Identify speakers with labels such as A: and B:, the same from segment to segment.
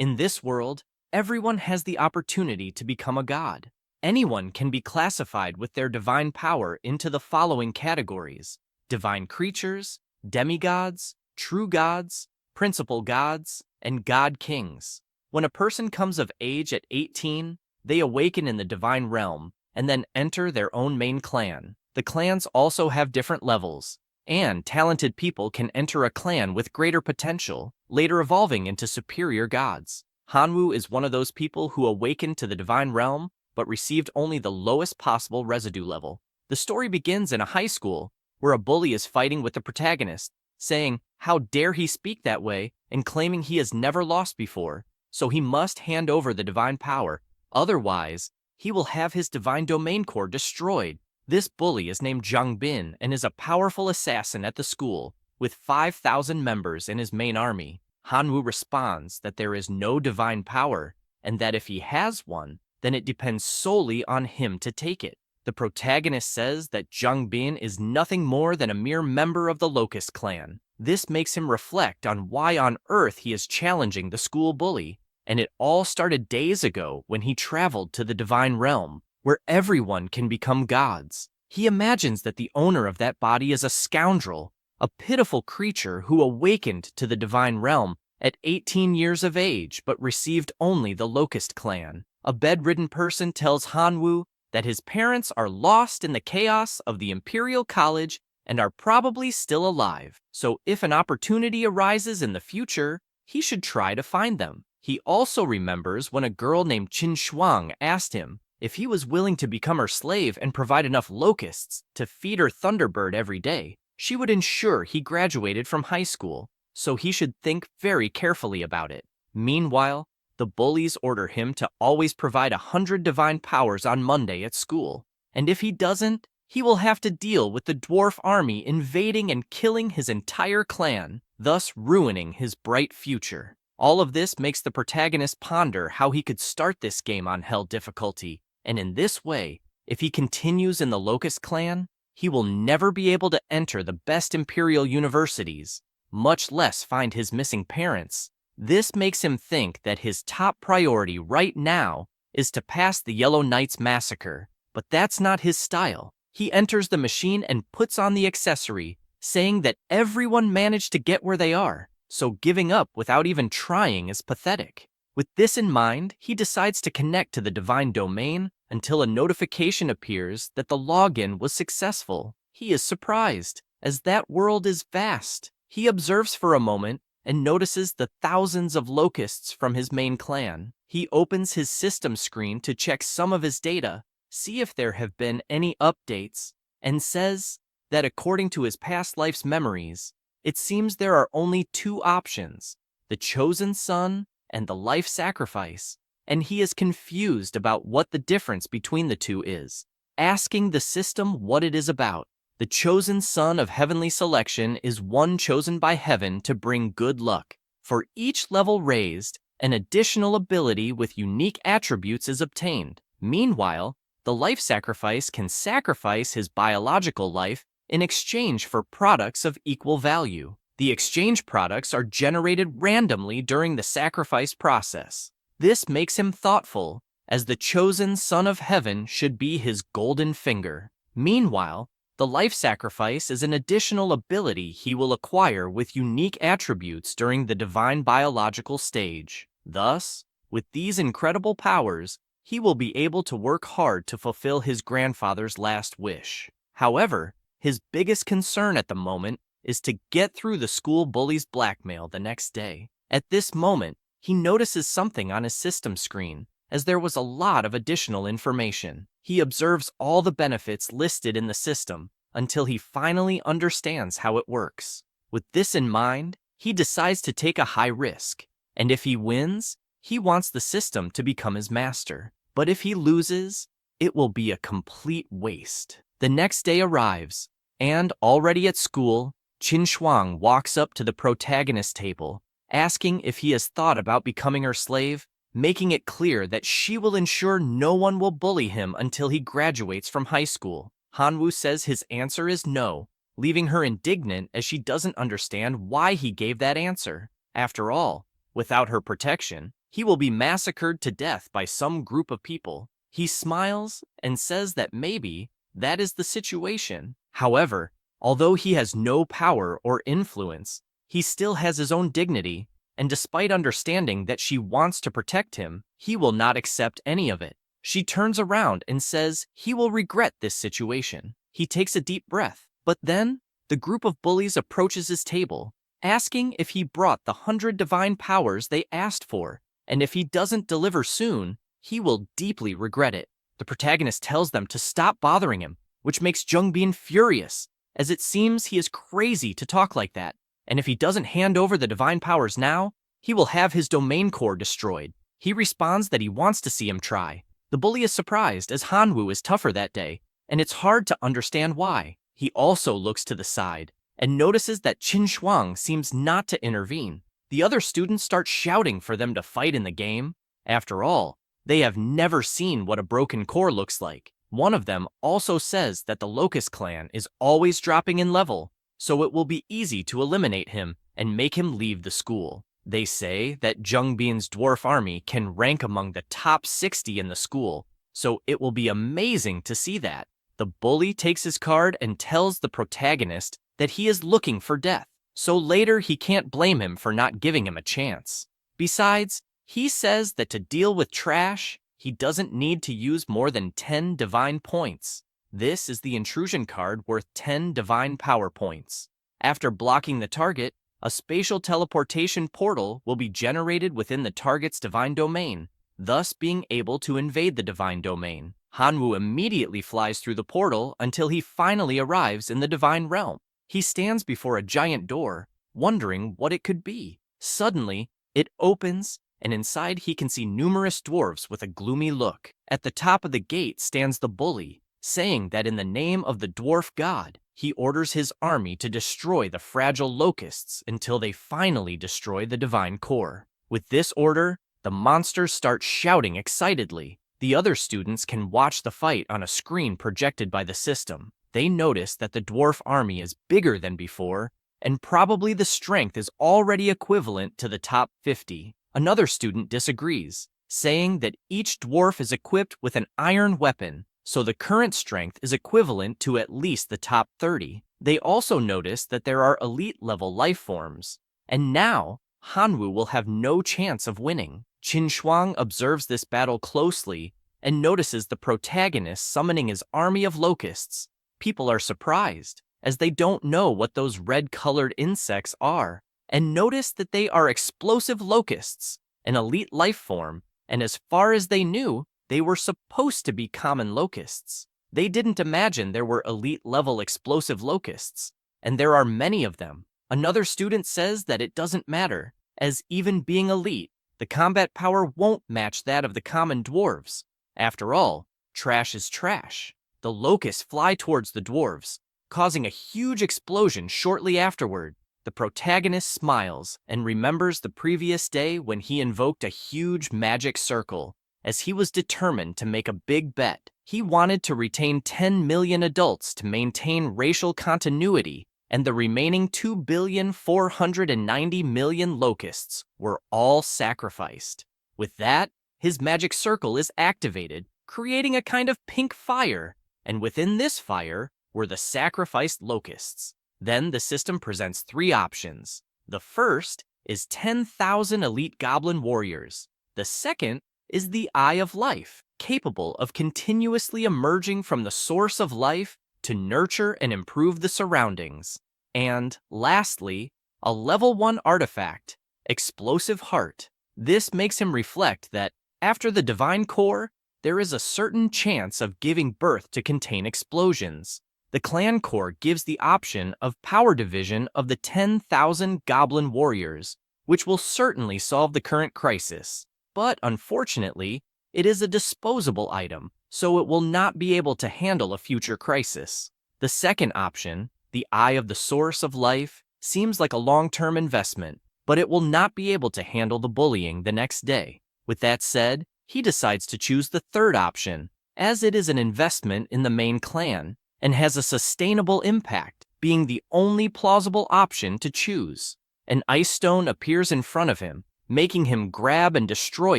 A: In this world, everyone has the opportunity to become a god. Anyone can be classified with their divine power into the following categories: divine creatures, demigods, true gods, principal gods, and god kings. When a person comes of age at 18, they awaken in the divine realm and then enter their own main clan. The clans also have different levels, and talented people can enter a clan with greater potential, later evolving into superior gods. Hanwoo is one of those people who awakened to the divine realm, but received only the lowest possible residue level. The story begins in a high school, where a bully is fighting with the protagonist, saying, "How dare he speak that way," and claiming he has never lost before, so he must hand over the divine power, otherwise, he will have his divine domain core destroyed. This bully is named Jung Bin and is a powerful assassin at the school, with 5,000 members in his main army. Hanwoo responds that there is no divine power, and that if he has one, then it depends solely on him to take it. The protagonist says that Jung Bin is nothing more than a mere member of the Locust clan. This makes him reflect on why on earth he is challenging the school bully, and it all started days ago when he traveled to the divine realm, where everyone can become gods. He imagines that the owner of that body is a scoundrel, a pitiful creature who awakened to the divine realm at 18 years of age but received only the Locust clan. A bedridden person tells Hanwoo that his parents are lost in the chaos of the Imperial College and are probably still alive, so if an opportunity arises in the future, he should try to find them. He also remembers when a girl named Qin Shuang asked him if he was willing to become her slave and provide enough locusts to feed her Thunderbird every day. She would ensure he graduated from high school, so he should think very carefully about it. Meanwhile, the bullies order him to always provide 100 divine powers on Monday at school, and if he doesn't, he will have to deal with the dwarf army invading and killing his entire clan, thus ruining his bright future. All of this makes the protagonist ponder how he could start this game on Hell difficulty, and in this way, if he continues in the Locust clan, he will never be able to enter the best Imperial universities, much less find his missing parents. This makes him think that his top priority right now is to pass the Yellow Knights massacre, but that's not his style. He enters the machine and puts on the accessory, saying that everyone managed to get where they are, so giving up without even trying is pathetic. With this in mind, he decides to connect to the divine domain until a notification appears that the login was successful. He is surprised, as that world is vast. He observes for a moment and notices the thousands of locusts from his main clan. He opens his system screen to check some of his data, see if there have been any updates, and says that according to his past life's memories, it seems there are only two options: the chosen son and the life sacrifice, and he is confused about what the difference between the two is. Asking the system what it is about, the chosen son of heavenly selection is one chosen by heaven to bring good luck. For each level raised, an additional ability with unique attributes is obtained. Meanwhile, the life sacrifice can sacrifice his biological life in exchange for products of equal value. The exchange products are generated randomly during the sacrifice process. This makes him thoughtful, as the chosen son of heaven should be his golden finger. Meanwhile, the life sacrifice is an additional ability he will acquire with unique attributes during the divine biological stage. Thus, with these incredible powers, he will be able to work hard to fulfill his grandfather's last wish. However, his biggest concern at the moment is to get through the school bully's blackmail the next day. At this moment, he notices something on his system screen, as there was a lot of additional information. He observes all the benefits listed in the system until he finally understands how it works. With this in mind, he decides to take a high risk, and if he wins, he wants the system to become his master. But if he loses, it will be a complete waste. The next day arrives, and already at school, Qin Shuang walks up to the protagonist's table, asking if he has thought about becoming her slave, making it clear that she will ensure no one will bully him until he graduates from high school. Hanwoo says his answer is no, leaving her indignant as she doesn't understand why he gave that answer. After all, without her protection, he will be massacred to death by some group of people. He smiles and says that maybe that is the situation. However, although he has no power or influence, he still has his own dignity, and despite understanding that she wants to protect him, he will not accept any of it. She turns around and says he will regret this situation. He takes a deep breath, but then the group of bullies approaches his table, asking if he brought the 100 divine powers they asked for, and if he doesn't deliver soon, he will deeply regret it. The protagonist tells them to stop bothering him, which makes Jungbin furious, as it seems he is crazy to talk like that, and if he doesn't hand over the divine powers now, he will have his domain core destroyed. He responds that he wants to see him try. The bully is surprised as Hanwoo is tougher that day, and it's hard to understand why. He also looks to the side and notices that Qin Shuang seems not to intervene. The other students start shouting for them to fight in the game. After all, they have never seen what a broken core looks like. One of them also says that the Locust clan is always dropping in level, so it will be easy to eliminate him and make him leave the school. They say that Jungbin's dwarf army can rank among the top 60 in the school, so it will be amazing to see that. The bully takes his card and tells the protagonist that he is looking for death, so later he can't blame him for not giving him a chance. Besides, he says that to deal with trash, he doesn't need to use more than 10 divine points. This is the intrusion card worth 10 divine power points. After blocking the target, a spatial teleportation portal will be generated within the target's divine domain, thus being able to invade the divine domain. Hanwoo immediately flies through the portal until he finally arrives in the divine realm. He stands before a giant door, wondering what it could be. Suddenly, it opens, and inside he can see numerous dwarves with a gloomy look. At the top of the gate stands the bully, saying that in the name of the dwarf god, he orders his army to destroy the fragile locusts until they finally destroy the divine core. With this order, the monsters start shouting excitedly. The other students can watch the fight on a screen projected by the system. They notice that the dwarf army is bigger than before, and probably the strength is already equivalent to the top 50. Another student disagrees, saying that each dwarf is equipped with an iron weapon, so the current strength is equivalent to at least the top 30. They also notice that there are elite-level life forms, and now Hanwoo will have no chance of winning. Qin Shuang observes this battle closely and notices the protagonist summoning his army of locusts. People are surprised, as they don't know what those red-colored insects are, and notice that they are explosive locusts, an elite life form, and as far as they knew, they were supposed to be common locusts. They didn't imagine there were elite-level explosive locusts, and there are many of them. Another student says that it doesn't matter, as even being elite, the combat power won't match that of the common dwarves. After all, trash is trash. The locusts fly towards the dwarves, causing a huge explosion shortly afterward. The protagonist smiles and remembers the previous day when he invoked a huge magic circle, as he was determined to make a big bet. He wanted to retain 10 million adults to maintain racial continuity, and the remaining 2,490,000,000 locusts were all sacrificed. With that, his magic circle is activated, creating a kind of pink fire, and within this fire were the sacrificed locusts. Then the system presents 3 options. The first is 10,000 elite goblin warriors. The second is the Eye of Life, capable of continuously emerging from the source of life to nurture and improve the surroundings. And lastly, a level 1 artifact, Explosive Heart. This makes him reflect that after the divine core, there is a certain chance of giving birth to contain explosions. The clan core gives the option of power division of the 10,000 goblin warriors, which will certainly solve the current crisis. But unfortunately, it is a disposable item, so it will not be able to handle a future crisis. The second option, the Eye of the Source of Life, seems like a long-term investment, but it will not be able to handle the bullying the next day. With that said, he decides to choose the third option, as it is an investment in the main clan, and has a sustainable impact, being the only plausible option to choose. An ice stone appears in front of him, making him grab and destroy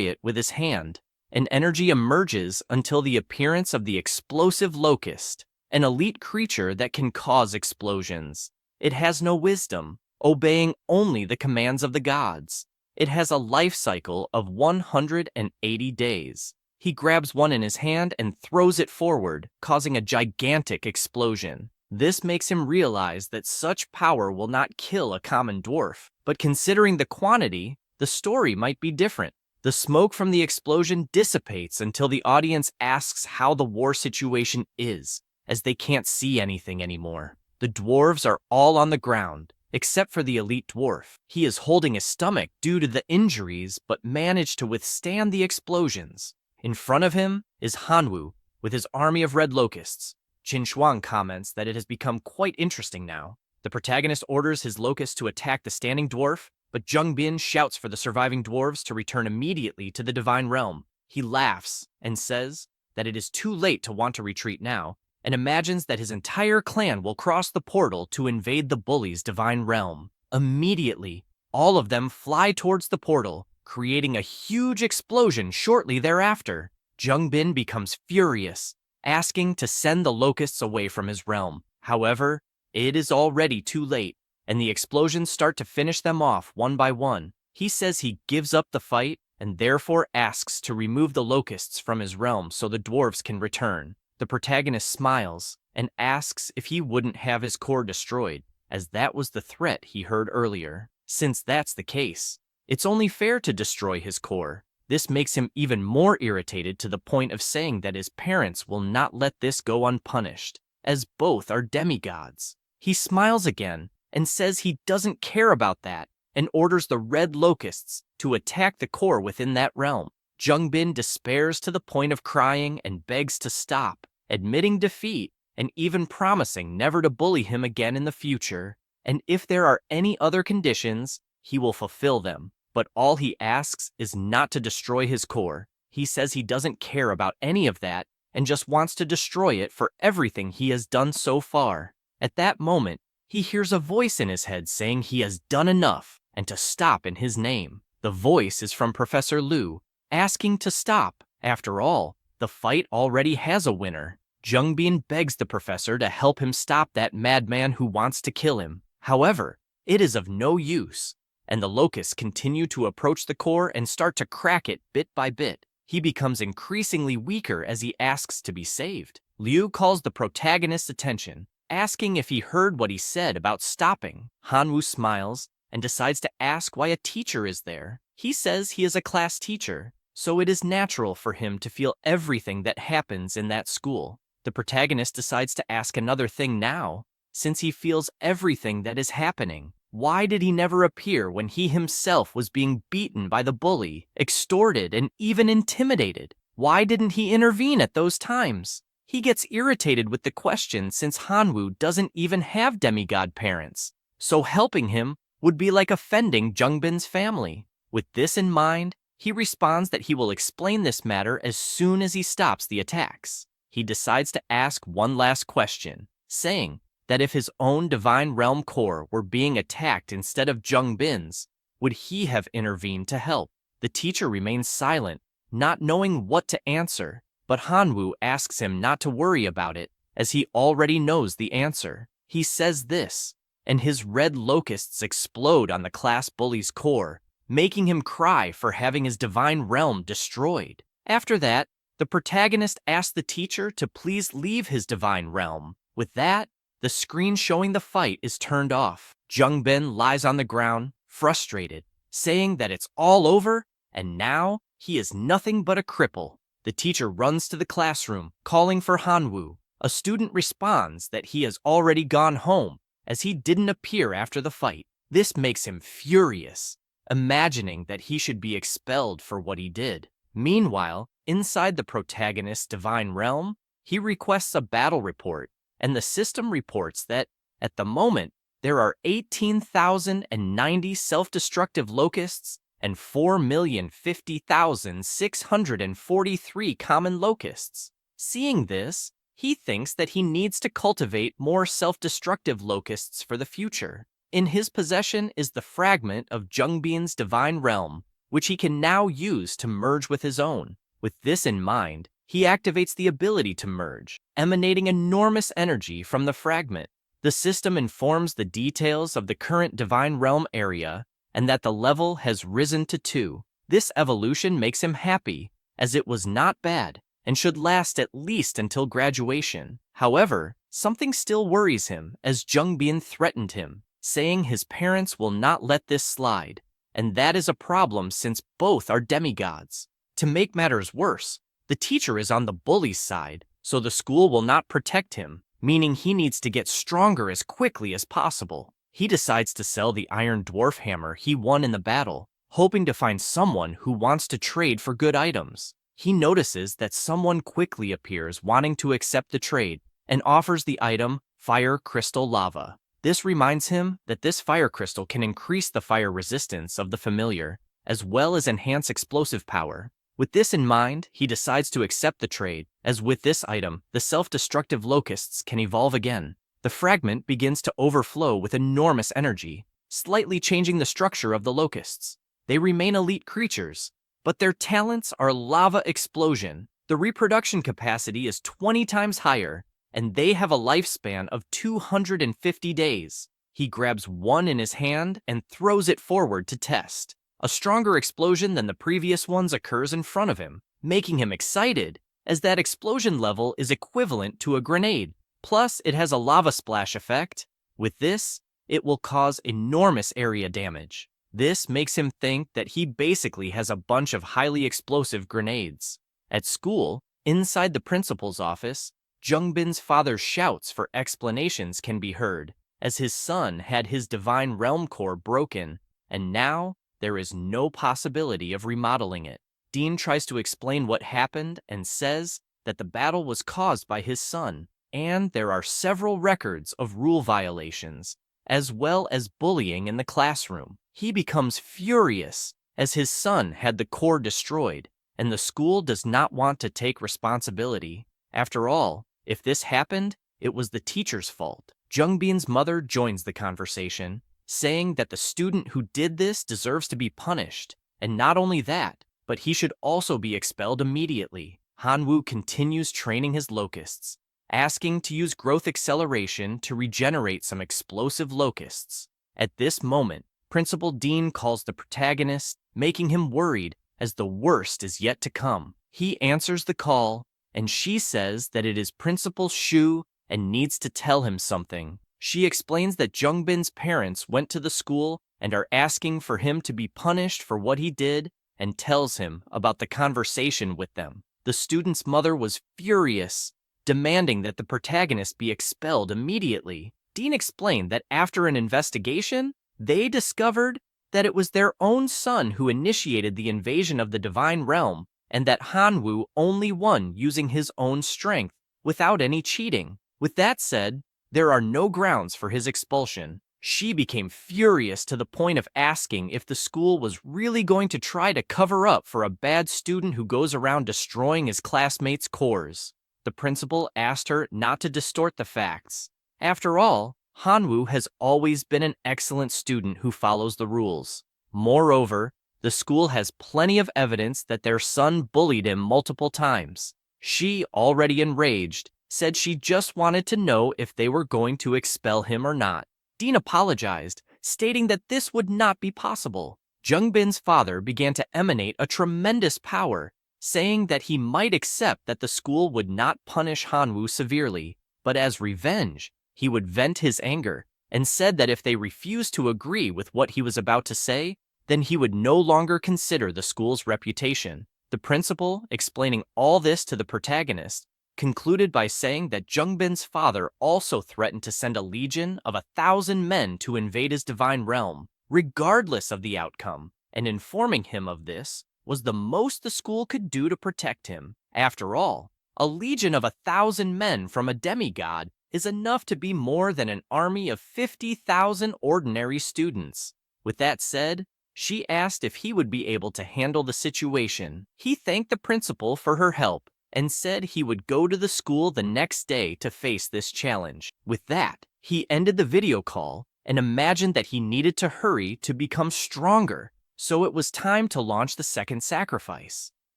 A: it with his hand. An energy emerges until the appearance of the explosive locust, an elite creature that can cause explosions. It has no wisdom, obeying only the commands of the gods. It has a life cycle of 180 days. He grabs one in his hand and throws it forward, causing a gigantic explosion. This makes him realize that such power will not kill a common dwarf, but considering the quantity, the story might be different. The smoke from the explosion dissipates until the audience asks how the war situation is, as they can't see anything anymore. The dwarves are all on the ground, except for the elite dwarf. He is holding his stomach due to the injuries, but managed to withstand the explosions. In front of him is Hanwoo, with his army of red locusts. Qin Shuang comments that it has become quite interesting now. The protagonist orders his locusts to attack the standing dwarf, but Jung Bin shouts for the surviving dwarves to return immediately to the divine realm. He laughs and says that it is too late to want to retreat now, and imagines that his entire clan will cross the portal to invade the bully's divine realm. Immediately, all of them fly towards the portal, creating a huge explosion shortly thereafter. Jung Bin becomes furious, asking to send the locusts away from his realm. However, it is already too late, and the explosions start to finish them off one by one. He says he gives up the fight and therefore asks to remove the locusts from his realm so the dwarves can return. The protagonist smiles and asks if he wouldn't have his core destroyed, as that was the threat he heard earlier. Since that's the case, it's only fair to destroy his core. This makes him even more irritated to the point of saying that his parents will not let this go unpunished, as both are demigods. He smiles again and says he doesn't care about that, and orders the red locusts to attack the core within that realm. Jung Bin despairs to the point of crying and begs to stop, admitting defeat and even promising never to bully him again in the future, and if there are any other conditions, he will fulfill them. But all he asks is not to destroy his core. He says he doesn't care about any of that and just wants to destroy it for everything he has done so far. At that moment, he hears a voice in his head saying he has done enough and to stop in his name. The voice is from Professor Liu, asking to stop. After all, the fight already has a winner. Jung Bin begs the professor to help him stop that madman who wants to kill him. However, it is of no use, and the locusts continue to approach the core and start to crack it bit by bit. He becomes increasingly weaker as he asks to be saved. Liu calls the protagonist's attention, asking if he heard what he said about stopping. Hanwoo smiles and decides to ask why a teacher is there. He says he is a class teacher, so it is natural for him to feel everything that happens in that school. The protagonist decides to ask another thing now, since he feels everything that is happening. Why did he never appear when he himself was being beaten by the bully, extorted, and even intimidated? Why didn't he intervene at those times? He gets irritated with the question since Hanwoo doesn't even have demigod parents, so helping him would be like offending Jung Bin's family. With this in mind, he responds that he will explain this matter as soon as he stops the attacks. He decides to ask one last question, saying that if his own divine realm core were being attacked instead of Jung Bin's, would he have intervened to help? The teacher remains silent, not knowing what to answer, but Hanwoo asks him not to worry about it, as he already knows the answer. He says this, and his red locusts explode on the class bully's core, making him cry for having his divine realm destroyed. After that, the protagonist asks the teacher to please leave his divine realm. With that, the screen showing the fight is turned off. Jung Bin lies on the ground, frustrated, saying that it's all over, and now he is nothing but a cripple. The teacher runs to the classroom, calling for Hanwoo. A student responds that he has already gone home, as he didn't appear after the fight. This makes him furious, imagining that he should be expelled for what he did. Meanwhile, inside the protagonist's divine realm, he requests a battle report, and the system reports that, at the moment, there are 18,090 self-destructive locusts and 4,050,643 common locusts. Seeing this, he thinks that he needs to cultivate more self-destructive locusts for the future. In his possession is the fragment of Jung Bin's divine realm, which he can now use to merge with his own. With this in mind, he activates the ability to merge, emanating enormous energy from the fragment. The system informs the details of the current Divine Realm area and that the level has risen to 2. This evolution makes him happy, as it was not bad and should last at least until graduation. However, something still worries him, as Jungbin threatened him, saying his parents will not let this slide, and that is a problem since both are demigods. To make matters worse, the teacher is on the bully's side, so the school will not protect him, meaning he needs to get stronger as quickly as possible. He decides to sell the iron dwarf hammer he won in the battle, hoping to find someone who wants to trade for good items. He notices that someone quickly appears wanting to accept the trade and offers the item Fire Crystal Lava. This reminds him that this fire crystal can increase the fire resistance of the familiar, as well as enhance explosive power. With this in mind, he decides to accept the trade, as with this item, the self-destructive locusts can evolve again. The fragment begins to overflow with enormous energy, slightly changing the structure of the locusts. They remain elite creatures, but their talents are lava explosion. The reproduction capacity is 20 times higher, and they have a lifespan of 250 days. He grabs one in his hand and throws it forward to test. A stronger explosion than the previous ones occurs in front of him, making him excited, as that explosion level is equivalent to a grenade. Plus, it has a lava splash effect. With this, it will cause enormous area damage. This makes him think that he basically has a bunch of highly explosive grenades. At school, inside the principal's office, Jungbin's father's shouts for explanations can be heard, as his son had his Divine Realm core broken, and now there is no possibility of remodeling it. Dean tries to explain what happened and says that the battle was caused by his son, and there are several records of rule violations, as well as bullying in the classroom. He becomes furious, as his son had the core destroyed, and the school does not want to take responsibility. After all, if this happened, it was the teacher's fault. Jungbin's mother joins the conversation, saying that the student who did this deserves to be punished, and not only that, but he should also be expelled immediately. Hanwoo continues training his locusts, asking to use growth acceleration to regenerate some explosive locusts. At this moment, Principal Dean calls the protagonist, making him worried as the worst is yet to come. He answers the call, and she says that it is Principal Shu and needs to tell him something. She explains that Jungbin's parents went to the school and are asking for him to be punished for what he did, and tells him about the conversation with them. The student's mother was furious, demanding that the protagonist be expelled immediately. Dean explained that after an investigation, they discovered that it was their own son who initiated the invasion of the Divine Realm, and that Hanwoo only won using his own strength, without any cheating. With that said, there are no grounds for his expulsion. She became furious to the point of asking if the school was really going to try to cover up for a bad student who goes around destroying his classmates' cores. The principal asked her not to distort the facts. After all, Hanwoo has always been an excellent student who follows the rules. Moreover, the school has plenty of evidence that their son bullied him multiple times. She, already enraged, said she just wanted to know if they were going to expel him or not. Dean apologized, stating that this would not be possible. Jungbin's father began to emanate a tremendous power, saying that he might accept that the school would not punish Hanwoo severely, but as revenge, he would vent his anger, and said that if they refused to agree with what he was about to say, then he would no longer consider the school's reputation. The principal, explaining all this to the protagonist, concluded by saying that Jungbin's father also threatened to send a legion of 1,000 men to invade his divine realm, regardless of the outcome, and informing him of this was the most the school could do to protect him. After all, a legion of 1,000 men from a demigod is enough to be more than an army of 50,000 ordinary students. With that said, she asked if he would be able to handle the situation. He thanked the principal for her help and said he would go to the school the next day to face this challenge. With that, he ended the video call and imagined that he needed to hurry to become stronger So it was time to launch the second sacrifice.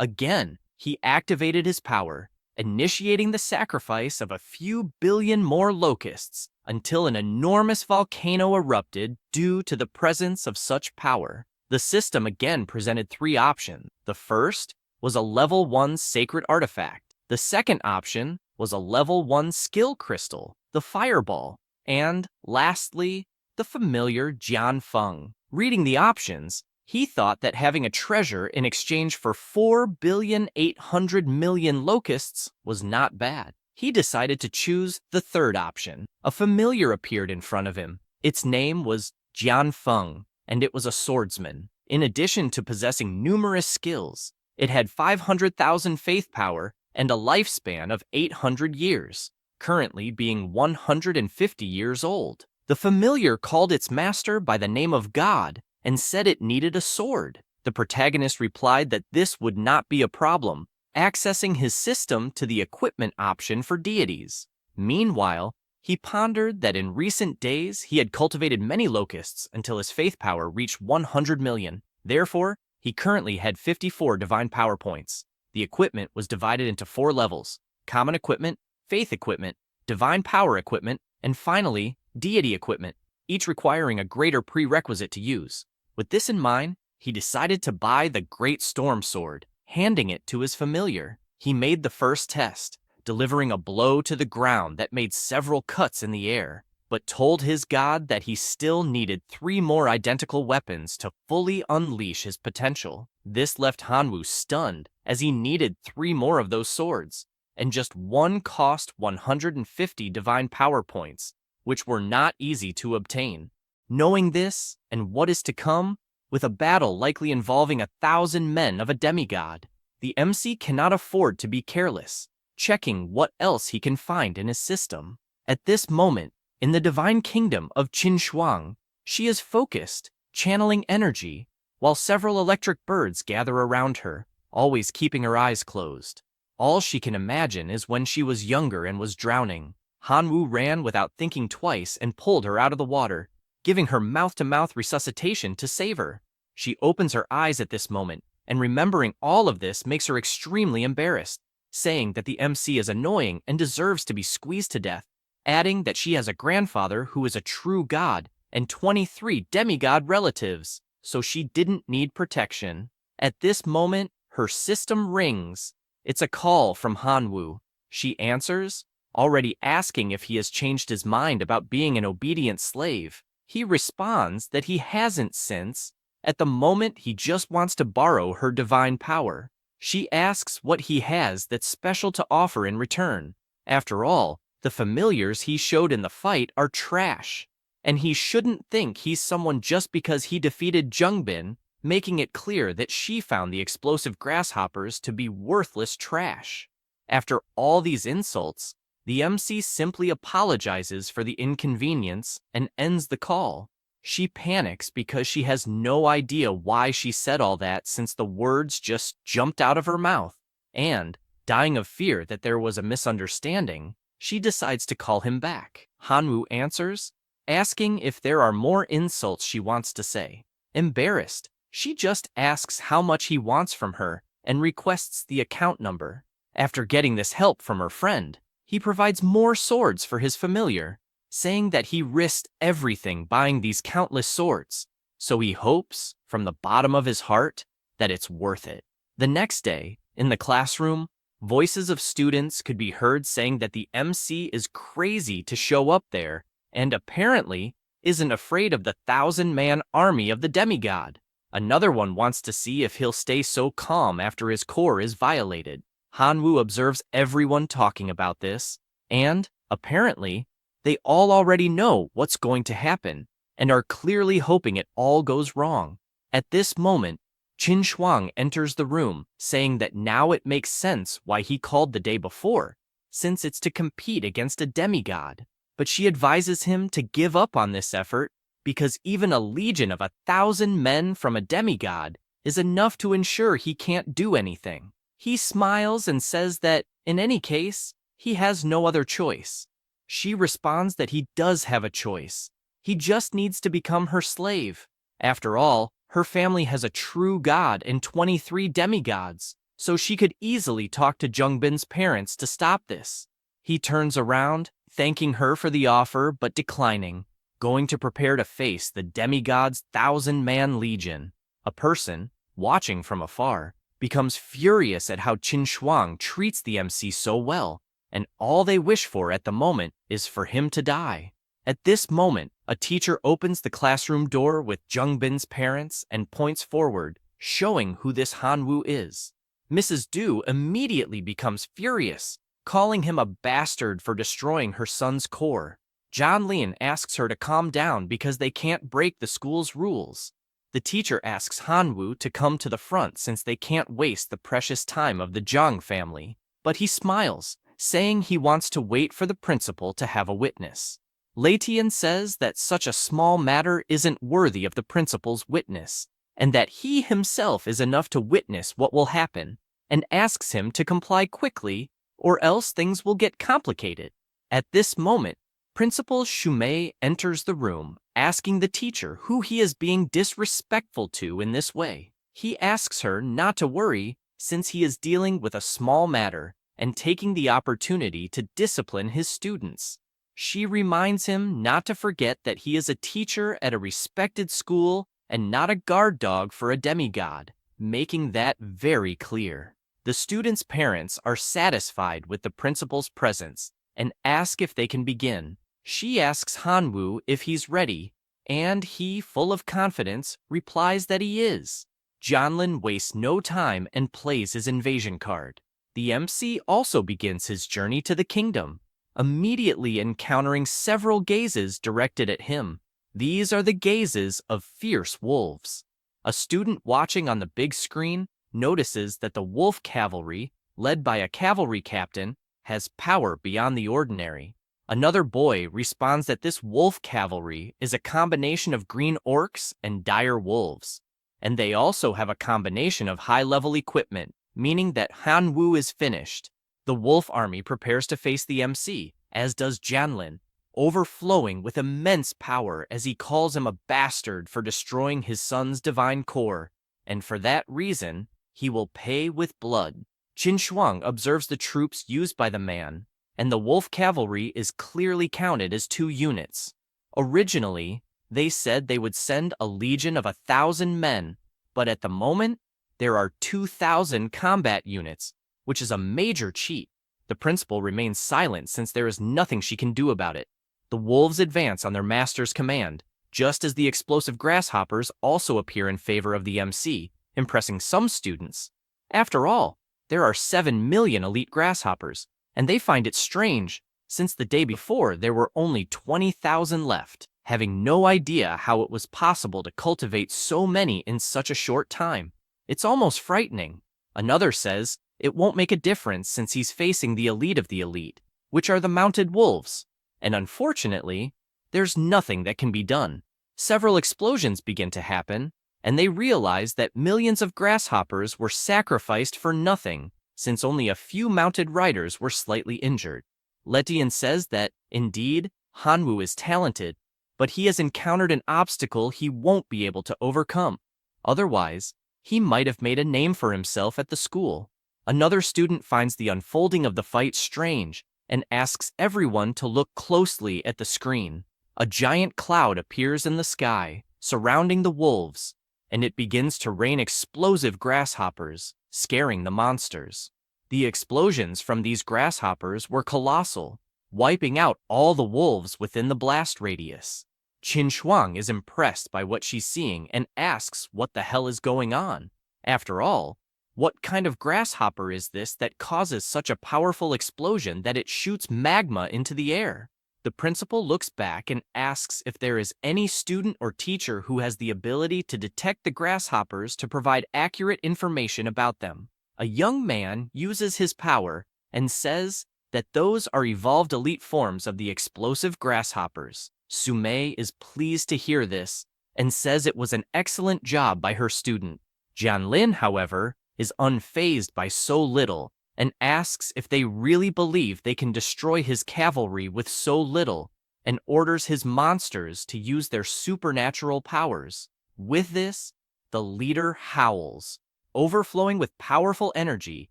A: Again, he activated his power, initiating the sacrifice of a few billion more locusts until an enormous volcano erupted due to the presence of such power. The system again presented three options. The first was a level 1 sacred artifact. The second option was a level 1 skill crystal, the fireball. And lastly, the familiar Jianfeng. Reading the options, he thought that having a treasure in exchange for 4,800,000,000 locusts was not bad. He decided to choose the third option. A familiar appeared in front of him. Its name was Jianfeng, and it was a swordsman. In addition to possessing numerous skills, it had 500,000 faith power and a lifespan of 800 years, currently being 150 years old. The familiar called its master by the name of God and said it needed a sword. The protagonist replied that this would not be a problem, accessing his system to the equipment option for deities. Meanwhile, he pondered that in recent days he had cultivated many locusts until his faith power reached 100 million. Therefore, he currently had 54 divine power points. The equipment was divided into 4 levels: common equipment, faith equipment, divine power equipment, and finally, deity equipment, each requiring a greater prerequisite to use. With this in mind, he decided to buy the Great Storm Sword, handing it to his familiar. He made the first test, delivering a blow to the ground that made several cuts in the air, but told his god that he still needed 3 more identical weapons to fully unleash his potential. This left Hanwoo stunned, as he needed 3 more of those swords, and just one cost 150 divine power points, which were not easy to obtain. Knowing this, and what is to come, with a battle likely involving 1,000 men of a demigod, the MC cannot afford to be careless, checking what else he can find in his system. At this moment, in the divine kingdom of Qinshuang, she is focused, channeling energy, while several electric birds gather around her, always keeping her eyes closed. All she can imagine is when she was younger and was drowning. Hanwoo ran without thinking twice and pulled her out of the water, giving her mouth-to-mouth resuscitation to save her. She opens her eyes at this moment, and remembering all of this makes her extremely embarrassed, saying that the MC is annoying and deserves to be squeezed to death, adding that she has a grandfather who is a true god and 23 demigod relatives, so she didn't need protection. At this moment, her system rings. It's a call from Hanwoo. She answers, already asking if he has changed his mind about being an obedient slave. He responds that he hasn't since, at the moment he just wants to borrow her divine power. She asks what he has that's special to offer in return. After all, the familiars he showed in the fight are trash, and he shouldn't think he's someone just because he defeated Jungbin, making it clear that she found the explosive grasshoppers to be worthless trash. After all these insults, the MC simply apologizes for the inconvenience and ends the call. She panics because she has no idea why she said all that since the words just jumped out of her mouth, and, dying of fear that there was a misunderstanding, she decides to call him back. Hanwoo answers, asking if there are more insults she wants to say. Embarrassed, she just asks how much he wants from her and requests the account number. After getting this help from her friend, he provides more swords for his familiar, saying that he risked everything buying these countless swords, so he hopes, from the bottom of his heart, that it's worth it. The next day, in the classroom, voices of students could be heard saying that the MC is crazy to show up there and apparently isn't afraid of the 1,000-man army of the demigod. Another one wants to see if he'll stay so calm after his core is violated. Hanwoo observes everyone talking about this, and, apparently, they all already know what's going to happen and are clearly hoping it all goes wrong. At this moment, Qin Shuang enters the room, saying that now it makes sense why he called the day before, since it's to compete against a demigod. But she advises him to give up on this effort because even a legion of 1,000 men from a demigod is enough to ensure he can't do anything. He smiles and says that, in any case, he has no other choice. She responds that he does have a choice. He just needs to become her slave. After all, Her family has a true god and 23 demigods, so she could easily talk to Jungbin's parents to stop this. He turns around, thanking her for the offer but declining, going to prepare to face the demigod's 1,000-man legion. A person, watching from afar, becomes furious at how Qin Shuang treats the MC so well, and all they wish for at the moment is for him to die. At this moment, a teacher opens the classroom door with Jungbin's parents and points forward, showing who this Hanwoo is. Mrs. Du immediately becomes furious, calling him a bastard for destroying her son's core. John Lin asks her to calm down because they can't break the school's rules. The teacher asks Hanwoo to come to the front since they can't waste the precious time of the Zhang family, but he smiles, saying he wants to wait for the principal to have a witness. Lei Tian says that such a small matter isn't worthy of the principal's witness, and that he himself is enough to witness what will happen, and asks him to comply quickly, or else things will get complicated. At this moment, Principal Shumei enters the room, asking the teacher who he is being disrespectful to in this way. He asks her not to worry, since he is dealing with a small matter and taking the opportunity to discipline his students. She reminds him not to forget that he is a teacher at a respected school and not a guard dog for a demigod, making that very clear. The students' parents are satisfied with the principal's presence and ask if they can begin. She asks Hanwoo if he's ready, and he, full of confidence, replies that he is. Janlin wastes no time and plays his invasion card. The MC also begins his journey to the kingdom, immediately encountering several gazes directed at him. These are the gazes of fierce wolves. A student watching on the big screen notices that the wolf cavalry, led by a cavalry captain, has power beyond the ordinary. Another boy responds that this wolf cavalry is a combination of green orcs and dire wolves, and they also have a combination of high-level equipment, meaning that Hanwoo is finished. The wolf army prepares to face the MC, as does Janlin, overflowing with immense power as he calls him a bastard for destroying his son's divine core, and for that reason, he will pay with blood. Qin Shuang observes the troops used by the man, and the wolf cavalry is clearly counted as 2 units. Originally, they said they would send a legion of 1,000 men, but at the moment, there are 2,000 combat units, which is a major cheat. The principal remains silent since there is nothing she can do about it. The wolves advance on their master's command, just as the explosive grasshoppers also appear in favor of the MC, impressing some students. After all, there are 7 million elite grasshoppers, and they find it strange, since the day before there were only 20,000 left, having no idea how it was possible to cultivate so many in such a short time. It's almost frightening. Another says it won't make a difference since he's facing the elite of the elite, which are the mounted wolves. And unfortunately, there's nothing that can be done. Several explosions begin to happen, and they realize that millions of grasshoppers were sacrificed for nothing, since only a few mounted riders were slightly injured. Letian says that, indeed, Hanwoo is talented, but he has encountered an obstacle he won't be able to overcome. Otherwise, he might have made a name for himself at the school. Another student finds the unfolding of the fight strange and asks everyone to look closely at the screen. A giant cloud appears in the sky, surrounding the wolves, and it begins to rain explosive grasshoppers, scaring the monsters. The explosions from these grasshoppers were colossal, wiping out all the wolves within the blast radius. Qin Shuang is impressed by what she's seeing and asks what the hell is going on. After all, what kind of grasshopper is this that causes such a powerful explosion that it shoots magma into the air? The principal looks back and asks if there is any student or teacher who has the ability to detect the grasshoppers to provide accurate information about them. A young man uses his power and says that those are evolved elite forms of the explosive grasshoppers. Sumei is pleased to hear this and says it was an excellent job by her student. Jianlin, however, is unfazed by so little and asks if they really believe they can destroy his cavalry with so little, and orders his monsters to use their supernatural powers. With this, the leader howls, overflowing with powerful energy,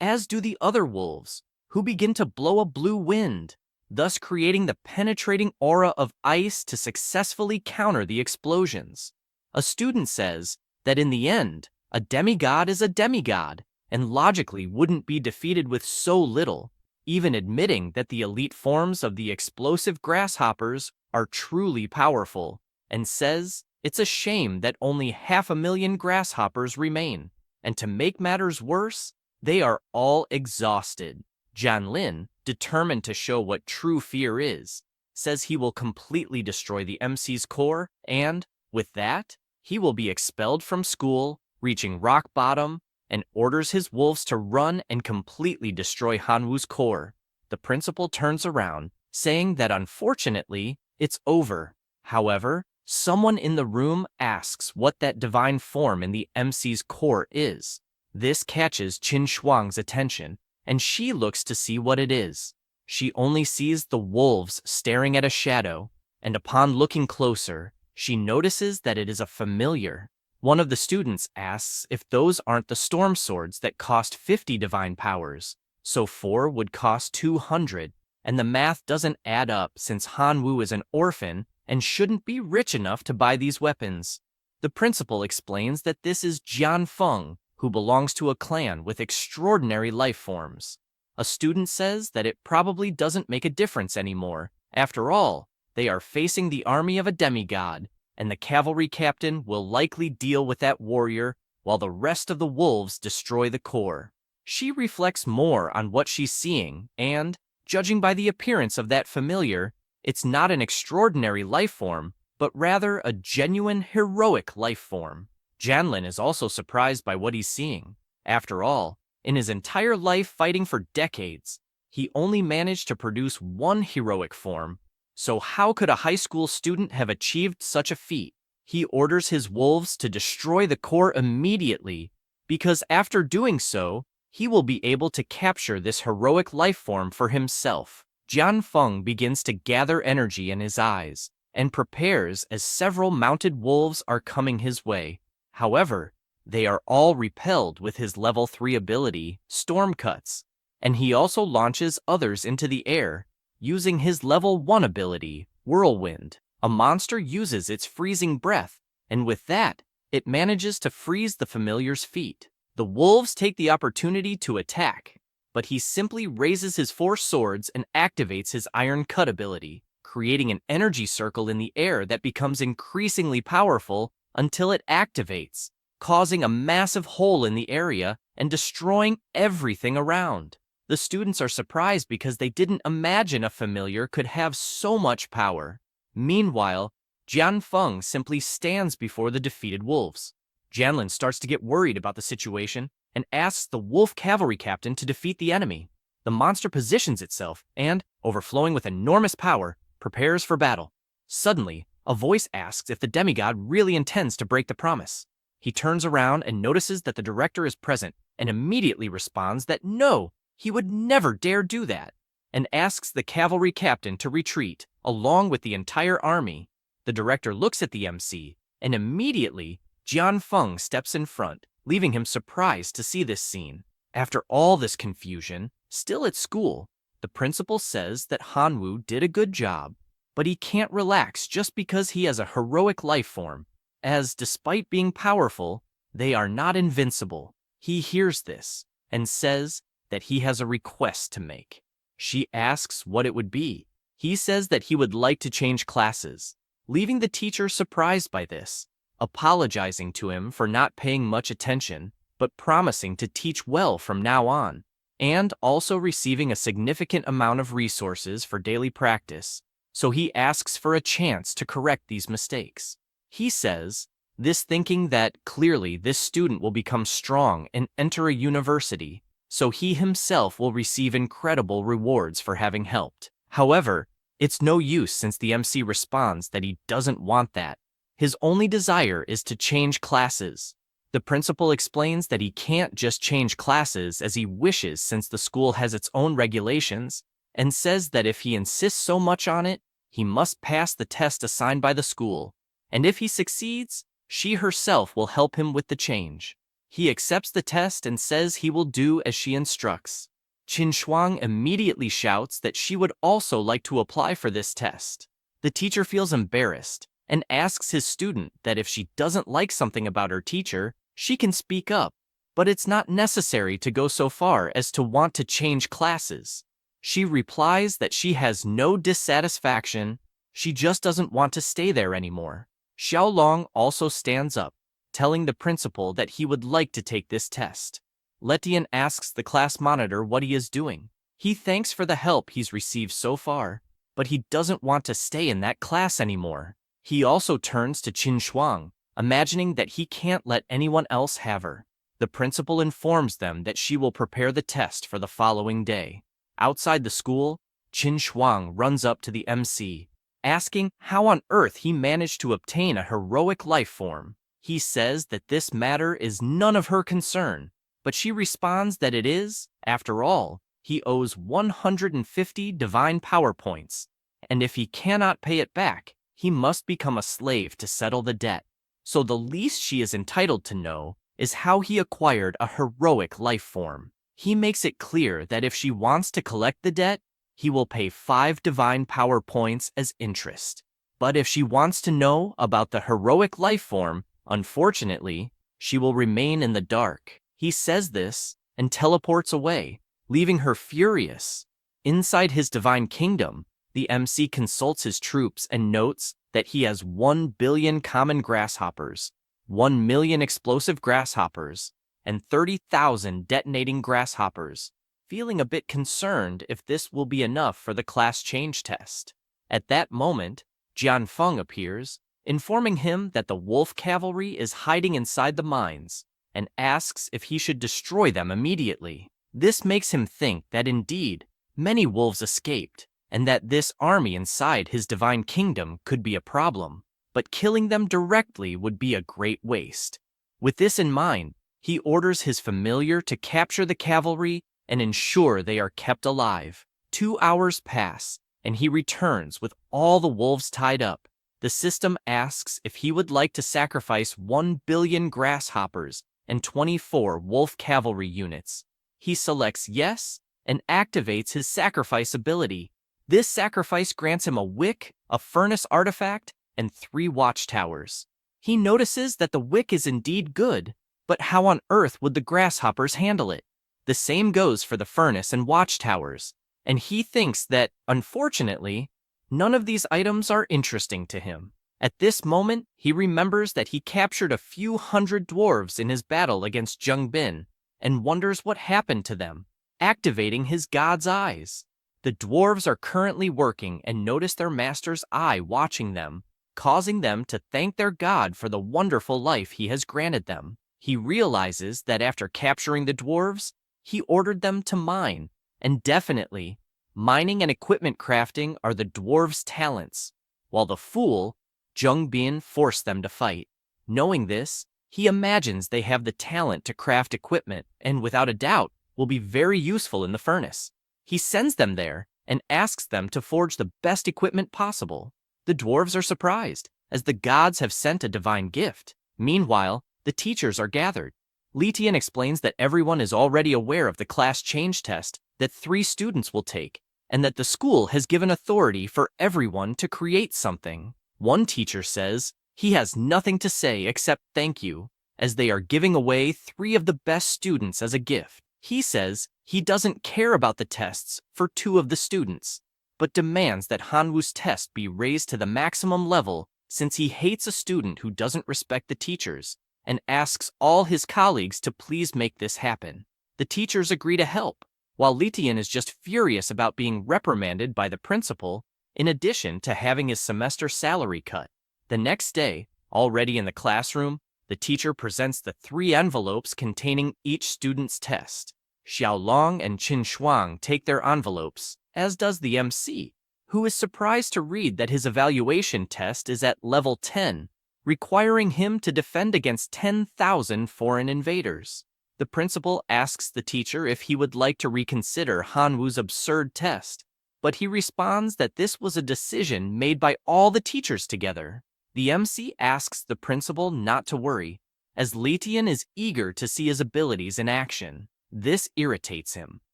A: as do the other wolves, who begin to blow a blue wind, thus creating the penetrating aura of ice to successfully counter the explosions. A student says that in the end, a demigod is a demigod, and logically wouldn't be defeated with so little, even admitting that the elite forms of the explosive grasshoppers are truly powerful, and says it's a shame that only 500,000 grasshoppers remain, and to make matters worse, they are all exhausted. Jianlin, determined to show what true fear is, says he will completely destroy the MC's core, and, with that, he will be expelled from school, reaching rock bottom, and orders his wolves to run and completely destroy Hanwoo's core. The principal turns around, saying that unfortunately, it's over. However, someone in the room asks what that divine form in the MC's core is. This catches Qin Shuang's attention, and she looks to see what it is. She only sees the wolves staring at a shadow, and upon looking closer, she notices that it is a familiar. One of the students asks if those aren't the storm swords that cost 50 divine powers, so 4 would cost 200, and the math doesn't add up since Hanwoo is an orphan and shouldn't be rich enough to buy these weapons. The principal explains that this is Jian Feng, who belongs to a clan with extraordinary life forms. A student says that it probably doesn't make a difference anymore. After all, they are facing the army of a demigod, and the cavalry captain will likely deal with that warrior while the rest of the wolves destroy the core. She reflects more on what she's seeing, and, judging by the appearance of that familiar, it's not an extraordinary life form, but rather a genuine heroic life form. Jianlin is also surprised by what he's seeing. After all, in his entire life fighting for decades, he only managed to produce one heroic form. So how could a high school student have achieved such a feat? He orders his wolves to destroy the core immediately, because after doing so, he will be able to capture this heroic life form for himself. Jian Feng begins to gather energy in his eyes, and prepares as several mounted wolves are coming his way. However, they are all repelled with his level 3 ability, Storm Cuts, and he also launches others into the air, using his level 1 ability, Whirlwind. A monster uses its freezing breath, and with that, it manages to freeze the familiar's feet. The wolves take the opportunity to attack, but he simply raises his 4 swords and activates his Iron Cut ability, creating an energy circle in the air that becomes increasingly powerful until it activates, causing a massive hole in the area and destroying everything around. The students are surprised because they didn't imagine a familiar could have so much power. Meanwhile, Jian Feng simply stands before the defeated wolves. Jianlin starts to get worried about the situation and asks the wolf cavalry captain to defeat the enemy. The monster positions itself and, overflowing with enormous power, prepares for battle. Suddenly, a voice asks if the demigod really intends to break the promise. He turns around and notices that the director is present and immediately responds that no, he would never dare do that, and asks the cavalry captain to retreat, along with the entire army. The director looks at the MC, and immediately, Jian Feng steps in front, leaving him surprised to see this scene. After all this confusion, still at school, the principal says that Hanwoo did a good job, but he can't relax just because he has a heroic life form, as despite being powerful, they are not invincible. He hears this, and says that he has a request to make. She asks what it would be. He says that he would like to change classes, leaving the teacher surprised by this, apologizing to him for not paying much attention, but promising to teach well from now on, and also receiving a significant amount of resources for daily practice, so he asks for a chance to correct these mistakes. He says, this thinking that clearly this student will become strong and enter a university, so he himself will receive incredible rewards for having helped. However, it's no use since the MC responds that he doesn't want that. His only desire is to change classes. The principal explains that he can't just change classes as he wishes since the school has its own regulations, and says that if he insists so much on it, he must pass the test assigned by the school, and if he succeeds, She herself will help him with the change. He accepts the test and says he will do as she instructs. Qin Shuang immediately shouts that she would also like to apply for this test. The teacher feels embarrassed and asks his student that if she doesn't like something about her teacher, she can speak up, but it's not necessary to go so far as to want to change classes. She replies that she has no dissatisfaction, she just doesn't want to stay there anymore. Xiaolong also stands up, telling the principal that he would like to take this test. Letian asks the class monitor what he is doing. He thanks for the help he's received so far, but he doesn't want to stay in that class anymore. He also turns to Qin Shuang, imagining that he can't let anyone else have her. The principal informs them that she will prepare the test for the following day. Outside the school, Qin Shuang runs up to the MC, asking how on earth he managed to obtain a heroic life form. He says that this matter is none of her concern, but she responds that it is. After all, he owes 150 divine power points, and if he cannot pay it back, he must become a slave to settle the debt. So the least she is entitled to know is how he acquired a heroic life form. He makes it clear that if she wants to collect the debt, he will pay 5 divine power points as interest. But if she wants to know about the heroic life form, unfortunately, she will remain in the dark. He says this and teleports away, leaving her furious. Inside his divine kingdom, the MC consults his troops and notes that he has 1 billion common grasshoppers, 1 million explosive grasshoppers, and 30,000 detonating grasshoppers, feeling a bit concerned if this will be enough for the class change test. At that moment, Jian Feng appears, informing him that the wolf cavalry is hiding inside the mines, and asks if he should destroy them immediately. This makes him think that indeed, many wolves escaped, and that this army inside his divine kingdom could be a problem, but killing them directly would be a great waste. With this in mind, he orders his familiar to capture the cavalry and ensure they are kept alive. 2 hours pass, and he returns with all the wolves tied up. The system asks if he would like to sacrifice 1 billion grasshoppers and 24 wolf cavalry units. He selects yes and activates his sacrifice ability. This sacrifice grants him a wick, a furnace artifact, and 3 watchtowers. He notices that the wick is indeed good, but how on earth would the grasshoppers handle it? The same goes for the furnace and watchtowers, and he thinks that, unfortunately, none of these items are interesting to him. At this moment, he remembers that he captured a few hundred dwarves in his battle against Zheng Bin, and wonders what happened to them, activating his god's eyes. The dwarves are currently working and notice their master's eye watching them, causing them to thank their god for the wonderful life he has granted them. He realizes that after capturing the dwarves, he ordered them to mine, and definitely, mining and equipment crafting are the dwarves' talents, while the fool, Zheng Bin, forced them to fight. Knowing this, he imagines they have the talent to craft equipment and, without a doubt, will be very useful in the furnace. He sends them there and asks them to forge the best equipment possible. The dwarves are surprised, as the gods have sent a divine gift. Meanwhile, the teachers are gathered. Li Tian explains that everyone is already aware of the class change test that 3 students will take, and that the school has given authority for everyone to create something. One teacher says he has nothing to say except thank you, as they are giving away 3 of the best students as a gift. He says he doesn't care about the tests for 2 of the students, but demands that Hanwu's test be raised to the maximum level since he hates a student who doesn't respect the teachers, and asks all his colleagues to please make this happen. The teachers agree to help, while Li Tian is just furious about being reprimanded by the principal, in addition to having his semester salary cut. The next day, already in the classroom, the teacher presents the 3 envelopes containing each student's test. Xiaolong and Qin Shuang take their envelopes, as does the MC, who is surprised to read that his evaluation test is at level 10, requiring him to defend against 10,000 foreign invaders. The principal asks the teacher if he would like to reconsider Hanwu's absurd test, but he responds that this was a decision made by all the teachers together. The MC asks the principal not to worry, as Letian is eager to see his abilities in action. This irritates him,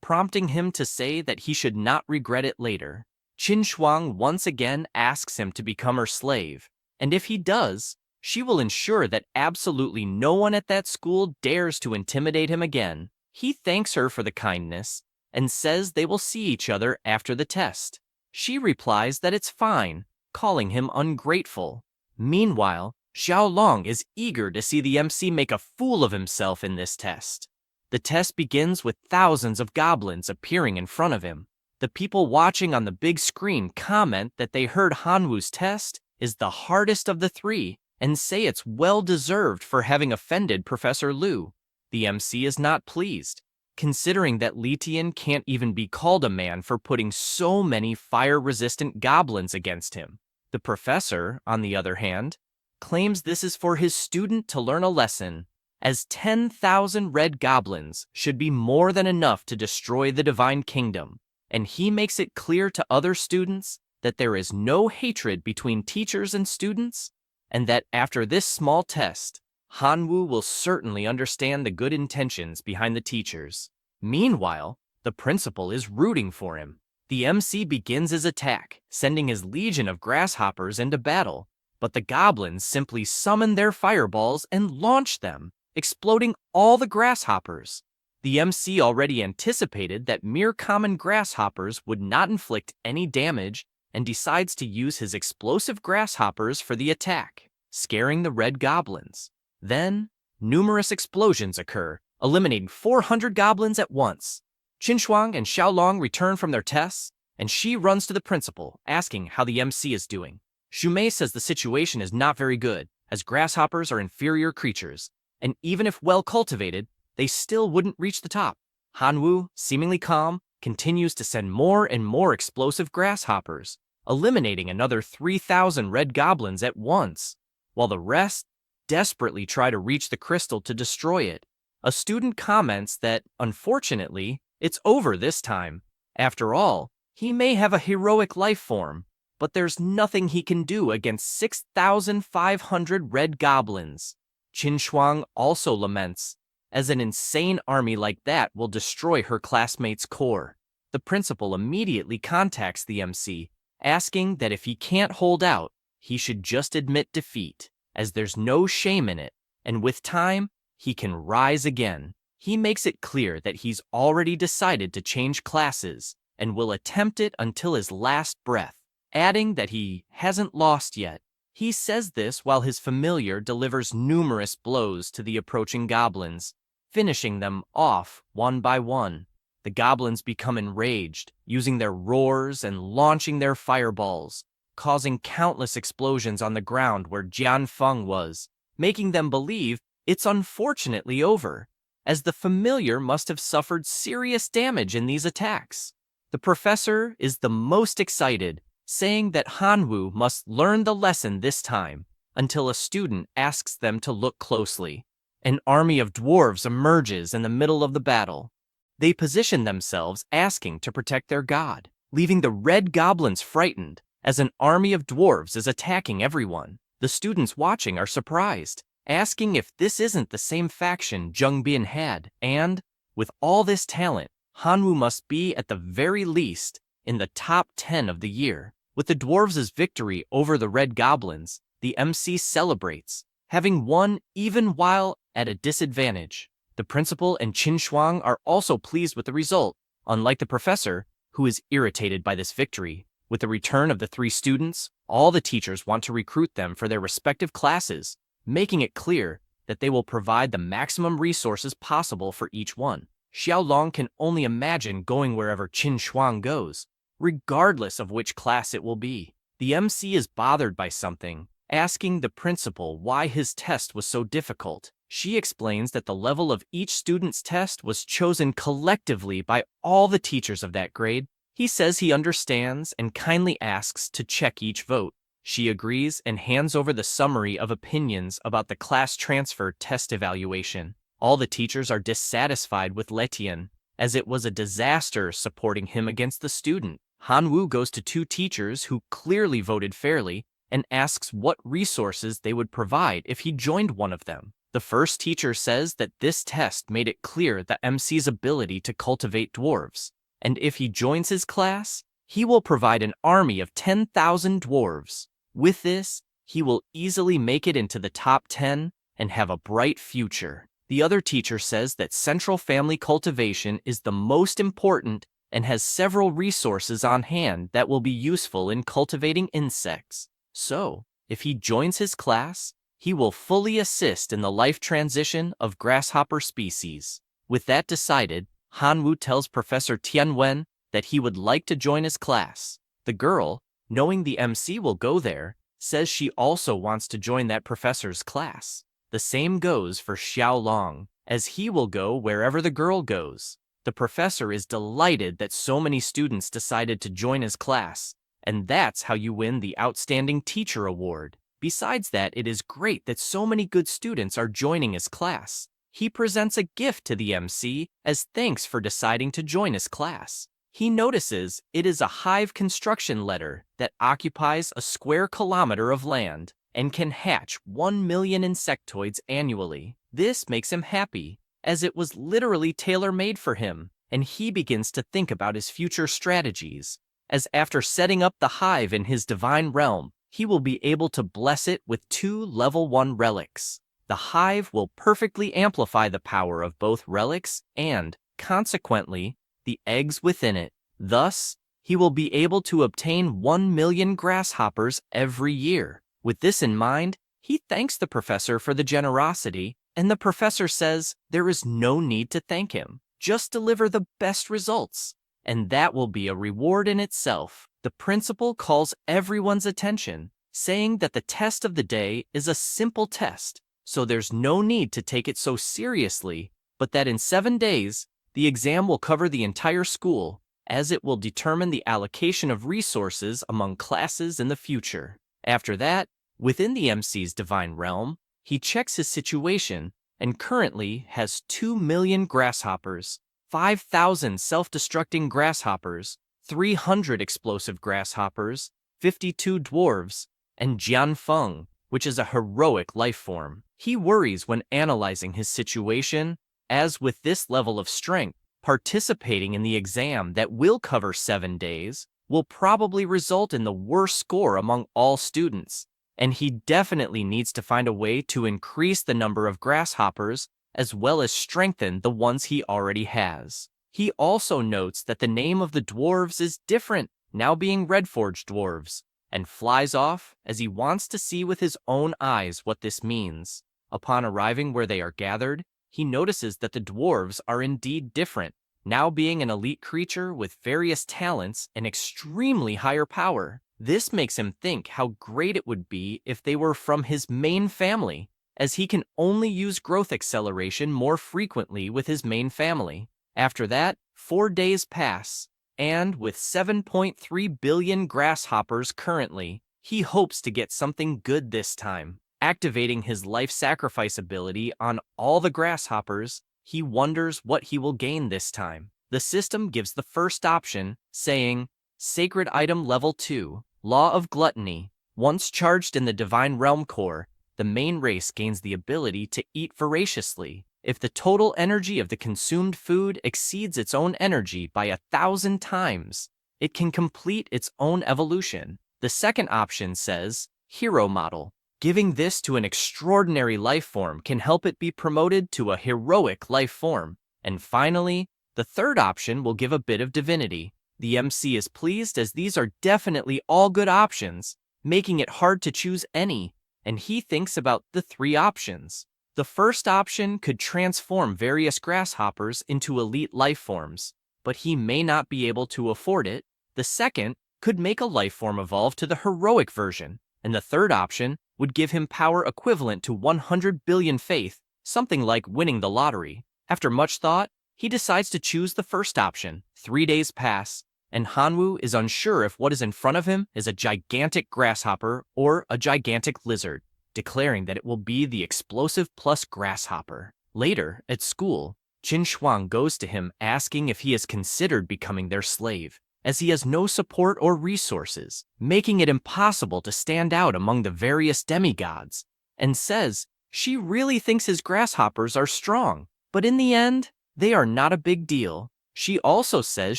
A: prompting him to say that he should not regret it later. Qin Shuang once again asks him to become her slave, and if he does, she will ensure that absolutely no one at that school dares to intimidate him again. He thanks her for the kindness and says they will see each other after the test. She replies that it's fine, calling him ungrateful. Meanwhile, Xiaolong is eager to see the MC make a fool of himself in this test. The test begins with thousands of goblins appearing in front of him. The people watching on the big screen comment that they heard Hanwu's test is the hardest of the three and say it's well-deserved for having offended Professor Liu. The MC is not pleased, considering that Letian can't even be called a man for putting so many fire-resistant goblins against him. The professor, on the other hand, claims this is for his student to learn a lesson, as 10,000 red goblins should be more than enough to destroy the divine kingdom, and he makes it clear to other students that there is no hatred between teachers and students, and that after this small test, Hanwu will certainly understand the good intentions behind the teachers. Meanwhile, the principal is rooting for him. The MC begins his attack, sending his legion of grasshoppers into battle, but the goblins simply summon their fireballs and launch them, exploding all the grasshoppers. The MC already anticipated that mere common grasshoppers would not inflict any damage and decides to use his explosive grasshoppers for the attack, scaring the red goblins. Then, numerous explosions occur, eliminating 400 goblins at once. Qinshuang and Xiaolong return from their tests, and she runs to the principal, asking how the MC is doing. Shumei says the situation is not very good, as grasshoppers are inferior creatures, and even if well cultivated, they still wouldn't reach the top. Hanwu, seemingly calm, continues to send more and more explosive grasshoppers, eliminating another 3,000 red goblins at once, while the rest desperately try to reach the crystal to destroy it. A student comments that, unfortunately, it's over this time. After all, he may have a heroic life form, but there's nothing he can do against 6,500 red goblins. Qin Shuang also laments, as an insane army like that will destroy her classmates' core. The principal immediately contacts the MC, asking that if he can't hold out, he should just admit defeat, as there's no shame in it, and with time, he can rise again. He makes it clear that he's already decided to change classes and will attempt it until his last breath, adding that he hasn't lost yet. He says this while his familiar delivers numerous blows to the approaching goblins, finishing them off one by one. The goblins become enraged, using their roars and launching their fireballs, causing countless explosions on the ground where Jian Feng was, making them believe it's unfortunately over, as the familiar must have suffered serious damage in these attacks. The professor is the most excited, saying that Hanwu must learn the lesson this time, until a student asks them to look closely. An army of dwarves emerges in the middle of the battle. They position themselves asking to protect their god, leaving the red goblins frightened, as an army of dwarves is attacking everyone. The students watching are surprised, asking if this isn't the same faction Zheng Bin had, and, with all this talent, Hanwu must be at the very least in the top 10 of the year. With the dwarves' victory over the red goblins, the MC celebrates, having won even while at a disadvantage. The principal and Qin Shuang are also pleased with the result, unlike the professor, who is irritated by this victory. With the return of the three students, all the teachers want to recruit them for their respective classes, making it clear that they will provide the maximum resources possible for each one. Xiaolong can only imagine going wherever Qin Shuang goes, regardless of which class it will be. The MC is bothered by something, asking the principal why his test was so difficult. She explains that the level of each student's test was chosen collectively by all the teachers of that grade. He says he understands and kindly asks to check each vote. She agrees and hands over the summary of opinions about the class transfer test evaluation. All the teachers are dissatisfied with Letian, as it was a disaster supporting him against the student. Hanwu goes to two teachers who clearly voted fairly and asks what resources they would provide if he joined one of them. The first teacher says that this test made it clear the MC's ability to cultivate dwarves, and if he joins his class, he will provide an army of 10,000 dwarves. With this, he will easily make it into the top 10 and have a bright future. The other teacher says that central family cultivation is the most important and has several resources on hand that will be useful in cultivating insects. So, if he joins his class, he will fully assist in the life transition of grasshopper species. With that decided, Hanwoo tells Professor Tianwen that he would like to join his class. The girl, knowing the MC will go there, says she also wants to join that professor's class. The same goes for Xiaolong, as he will go wherever the girl goes. The professor is delighted that so many students decided to join his class, and that's how you win the Outstanding Teacher Award. Besides that, it is great that so many good students are joining his class. He presents a gift to the MC as thanks for deciding to join his class. He notices it is a hive construction letter that occupies a square kilometer of land and can hatch 1 million insectoids annually. This makes him happy, as it was literally tailor-made for him, and he begins to think about his future strategies, as after setting up the hive in his divine realm, he will be able to bless it with 2 level 1 relics. The hive will perfectly amplify the power of both relics and, consequently, the eggs within it. Thus, he will be able to obtain 1 million grasshoppers every year. With this in mind, he thanks the professor for the generosity, and the professor says there is no need to thank him. Just deliver the best results, and that will be a reward in itself. The principal calls everyone's attention, saying that the test of the day is a simple test, so there's no need to take it so seriously, but that in 7 days, the exam will cover the entire school, as it will determine the allocation of resources among classes in the future. After that, within the MC's divine realm, he checks his situation and currently has 2 million grasshoppers, 5,000 self-destructing grasshoppers, 300 explosive grasshoppers, 52 dwarves, and Jianfeng, which is a heroic life form. He worries when analyzing his situation, as with this level of strength, participating in the exam that will cover 7 days will probably result in the worst score among all students, and he definitely needs to find a way to increase the number of grasshoppers as well as strengthen the ones he already has. He also notes that the name of the dwarves is different, now being Redforge dwarves, and flies off as he wants to see with his own eyes what this means. Upon arriving where they are gathered, he notices that the dwarves are indeed different, now being an elite creature with various talents and extremely higher power. This makes him think how great it would be if they were from his main family, as he can only use growth acceleration more frequently with his main family. After that, 4 days pass, and with 7.3 billion grasshoppers currently, he hopes to get something good this time. Activating his life sacrifice ability on all the grasshoppers, he wonders what he will gain this time. The system gives the first option, saying, Sacred Item Level 2, Law of Gluttony. Once charged in the Divine Realm Core, the main race gains the ability to eat voraciously. If the total energy of the consumed food exceeds its own energy by 1,000 times, it can complete its own evolution. The second option says, Hero Model. Giving this to an extraordinary life form can help it be promoted to a heroic life form. And finally, the third option will give a bit of divinity. The MC is pleased as these are definitely all good options, making it hard to choose any, and he thinks about the 3 options. The first option could transform various grasshoppers into elite life forms, but he may not be able to afford it. The second could make a life form evolve to the heroic version, and the third option would give him power equivalent to 100 billion faith, something like winning the lottery. After much thought, he decides to choose the first option. 3 days pass, and Hanwoo is unsure if what is in front of him is a gigantic grasshopper or a gigantic lizard, declaring that it will be the explosive plus grasshopper. Later, at school, Qin Shuang goes to him asking if he has considered becoming their slave. as he has no support or resources, making it impossible to stand out among the various demigods, and says she really thinks his grasshoppers are strong, but in the end, they are not a big deal. She also says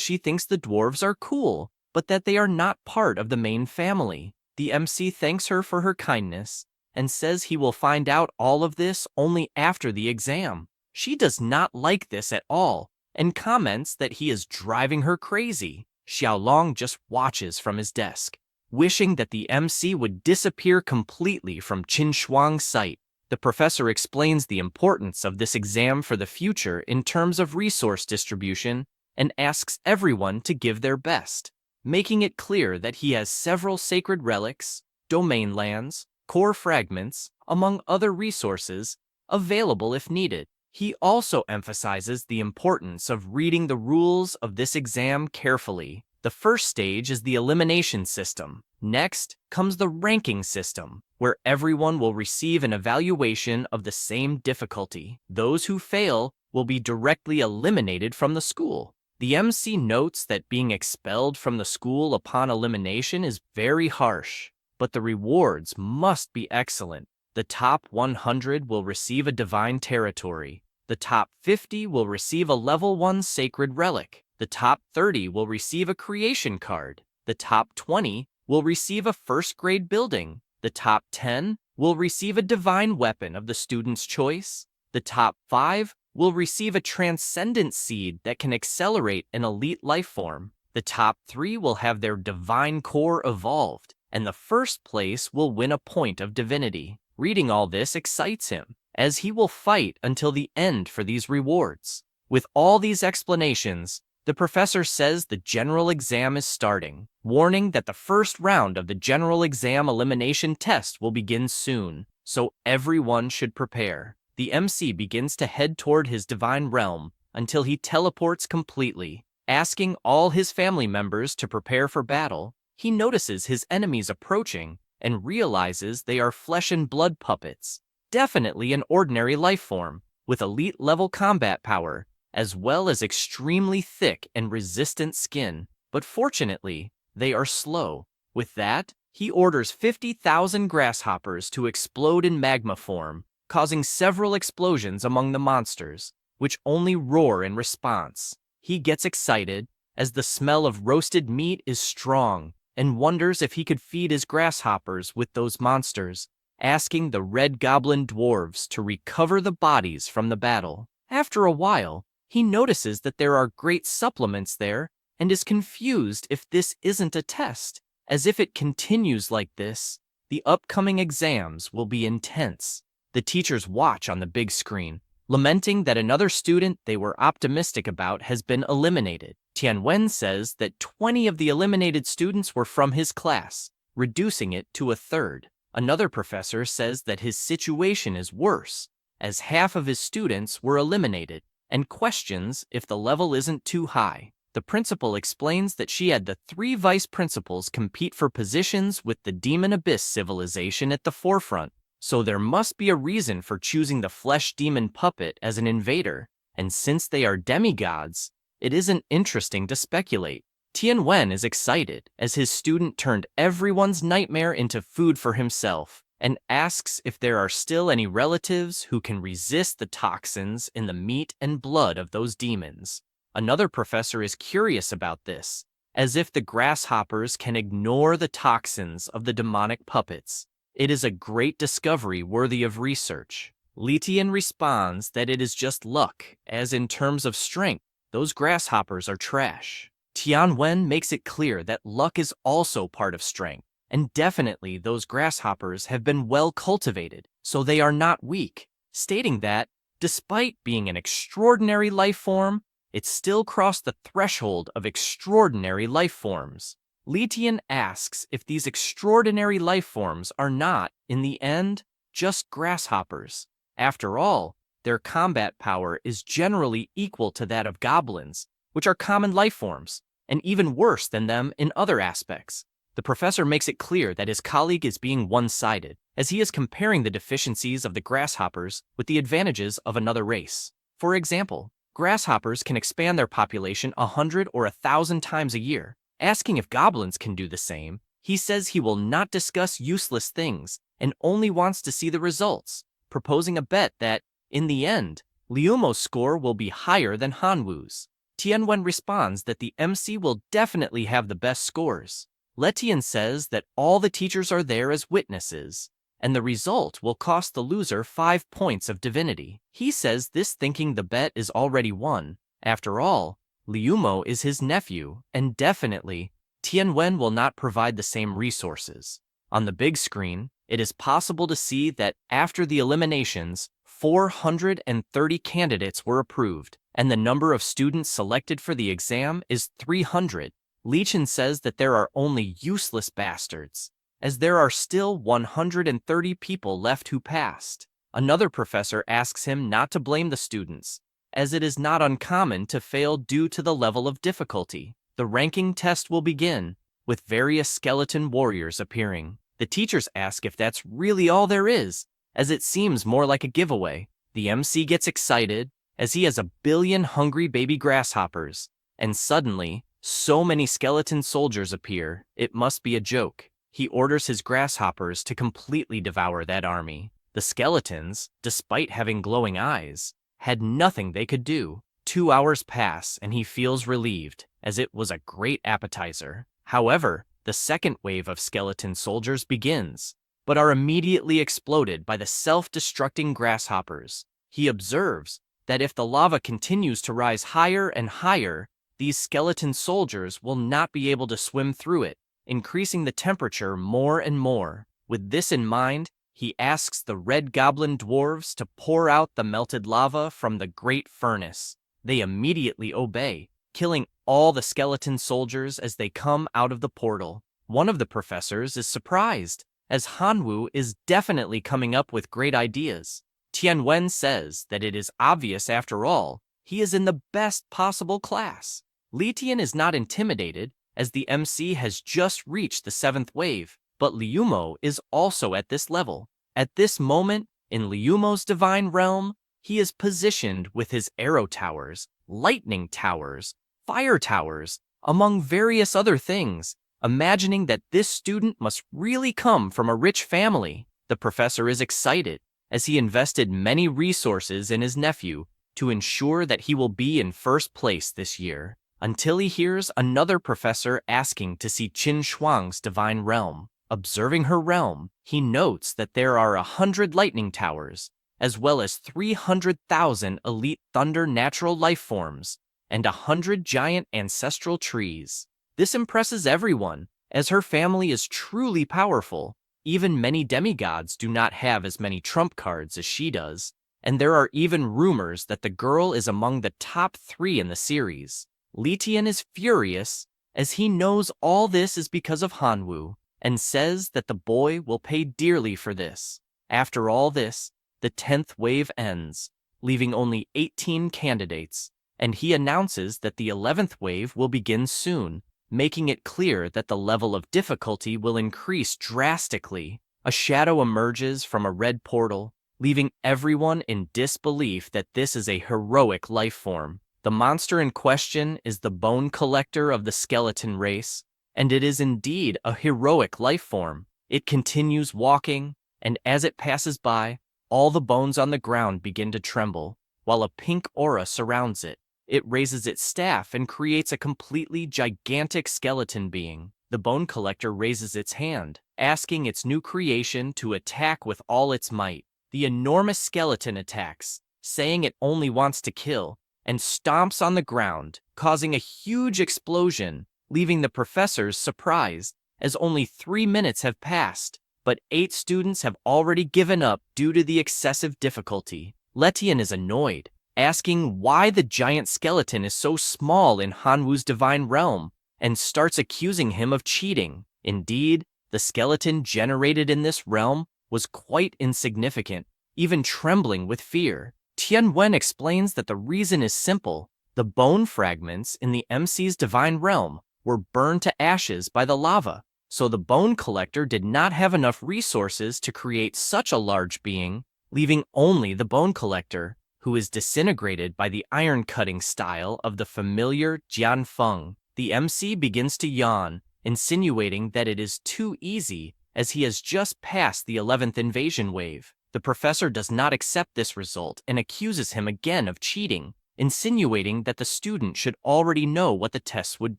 A: she thinks the dwarves are cool, but that they are not part of the main family. The MC thanks her for her kindness and says he will find out all of this only after the exam. She does not like this at all and comments that he is driving her crazy. Xiaolong just watches from his desk, wishing that the MC would disappear completely from Qin Shuang's sight. The professor explains the importance of this exam for the future in terms of resource distribution and asks everyone to give their best, making it clear that he has several sacred relics, domain lands, core fragments, among other resources, available if needed. He also emphasizes the importance of reading the rules of this exam carefully. The first stage is the elimination system. Next comes the ranking system, where everyone will receive an evaluation of the same difficulty. Those who fail will be directly eliminated from the school. The MC notes that being expelled from the school upon elimination is very harsh, but the rewards must be excellent. The top 100 will receive a divine territory. The top 50 will receive a level 1 sacred relic. The top 30 will receive a creation card. The top 20 will receive a first grade building. The top 10 will receive a divine weapon of the student's choice. The top 5 will receive a transcendent seed that can accelerate an elite life form. The top 3 will have their divine core evolved, and the first place will win a point of divinity. Reading all this excites him, as he will fight until the end for these rewards. With all these explanations, the professor says the general exam is starting, warning that the first round of the general exam elimination test will begin soon, so everyone should prepare. The MC begins to head toward his divine realm until he teleports completely, asking all his family members to prepare for battle. He notices his enemies approaching and realizes they are flesh and blood puppets, definitely an ordinary life form, with elite level combat power, as well as extremely thick and resistant skin, but fortunately, they are slow. With that, he orders 50,000 grasshoppers to explode in magma form, causing several explosions among the monsters, which only roar in response. He gets excited, as the smell of roasted meat is strong, and wonders if he could feed his grasshoppers with those monsters, asking the red goblin dwarves to recover the bodies from the battle. After a while, he notices that there are great supplements there and is confused if this isn't a test. As if it continues like this, the upcoming exams will be intense. The teachers watch on the big screen, lamenting that another student they were optimistic about has been eliminated. Tianwen says that 20 of the eliminated students were from his class, reducing it to a third. Another professor says that his situation is worse, as half of his students were eliminated, and questions if the level isn't too high. The principal explains that she had the 3 vice principals compete for positions with the Demon Abyss civilization at the forefront, so there must be a reason for choosing the flesh demon puppet as an invader, and since they are demigods, it isn't interesting to speculate. Tianwen is excited, as his student turned everyone's nightmare into food for himself, and asks if there are still any relatives who can resist the toxins in the meat and blood of those demons. Another professor is curious about this, as if the grasshoppers can ignore the toxins of the demonic puppets. It is a great discovery worthy of research. Li Tian responds that it is just luck, as in terms of strength, those grasshoppers are trash. Tianwen makes it clear that luck is also part of strength, and definitely those grasshoppers have been well cultivated, so they are not weak, stating that, despite being an extraordinary life form, it still crossed the threshold of extraordinary life forms. Li Tian asks if these extraordinary life forms are not, in the end, just grasshoppers. After all, their combat power is generally equal to that of goblins, which are common life forms, and even worse than them in other aspects. The professor makes it clear that his colleague is being one-sided, as he is comparing the deficiencies of the grasshoppers with the advantages of another race. For example, grasshoppers can expand their population 100 or 1,000 times a year, Asking if goblins can do the same, he says he will not discuss useless things and only wants to see the results, proposing a bet that, in the end, Liumo's score will be higher than Hanwu's. Tianwen responds that the MC will definitely have the best scores. Letian says that all the teachers are there as witnesses, and the result will cost the loser 5 points of divinity. He says this thinking the bet is already won. After all, Liumo is his nephew, and definitely, Tianwen will not provide the same resources. On the big screen, it is possible to see that after the eliminations, 430 candidates were approved, and the number of students selected for the exam is 300. Lichen says that there are only useless bastards, as there are still 130 people left who passed. Another professor asks him not to blame the students, as it is not uncommon to fail due to the level of difficulty. The ranking test will begin, with various skeleton warriors appearing. The teachers ask if that's really all there is, as it seems more like a giveaway. The MC gets excited, as he has 1 billion hungry baby grasshoppers, and suddenly, so many skeleton soldiers appear, it must be a joke. He orders his grasshoppers to completely devour that army. The skeletons, despite having glowing eyes, had nothing they could do. 2 hours pass and he feels relieved, as it was a great appetizer. However, the second wave of skeleton soldiers begins, but are immediately exploded by the self-destructing grasshoppers. He observes that if the lava continues to rise higher and higher, these skeleton soldiers will not be able to swim through it, increasing the temperature more and more. With this in mind, he asks the red goblin dwarves to pour out the melted lava from the great furnace. They immediately obey, killing all the skeleton soldiers as they come out of the portal. One of the professors is surprised, as Hanwu is definitely coming up with great ideas. Tianwen says that it is obvious after all, he is in the best possible class. Li Tian is not intimidated, as the MC has just reached the 7th wave, but Liumo is also at this level. At this moment, in Liumo's divine realm, he is positioned with his arrow towers, lightning towers, fire towers, among various other things, imagining that this student must really come from a rich family. The professor is excited, as he invested many resources in his nephew to ensure that he will be in first place this year, until he hears another professor asking to see Qin Shuang's divine realm. Observing her realm, he notes that there are 100 lightning towers, as well as 300,000 elite thunder natural life forms, and 100 giant ancestral trees. This impresses everyone, as her family is truly powerful. Even many demigods do not have as many trump cards as she does, and there are even rumors that the girl is among the top 3 in the series. Li Tian is furious, as he knows all this is because of Hanwu, and says that the boy will pay dearly for this. After all this, the 10th wave ends, leaving only 18 candidates, and he announces that the 11th wave will begin soon, making it clear that the level of difficulty will increase drastically. A shadow emerges from a red portal, leaving everyone in disbelief that this is a heroic life form. The monster in question is the bone collector of the skeleton race, and it is indeed a heroic life form. It continues walking, and as it passes by, all the bones on the ground begin to tremble, while a pink aura surrounds it. It raises its staff and creates a completely gigantic skeleton being. The bone collector raises its hand, asking its new creation to attack with all its might. The enormous skeleton attacks, saying it only wants to kill, and stomps on the ground, causing a huge explosion, leaving the professors surprised, as only 3 minutes have passed, but 8 students have already given up due to the excessive difficulty. Letian is annoyed, asking why the giant skeleton is so small in Hanwu's divine realm, and starts accusing him of cheating. Indeed, the skeleton generated in this realm was quite insignificant, even trembling with fear. Tianwen explains that the reason is simple. The bone fragments in the MC's divine realm were burned to ashes by the lava, so the bone collector did not have enough resources to create such a large being, leaving only the bone collector, who is disintegrated by the iron-cutting style of the familiar Jianfeng. The MC begins to yawn, insinuating that it is too easy as he has just passed the 11th invasion wave. The professor does not accept this result and accuses him again of cheating, insinuating that the student should already know what the tests would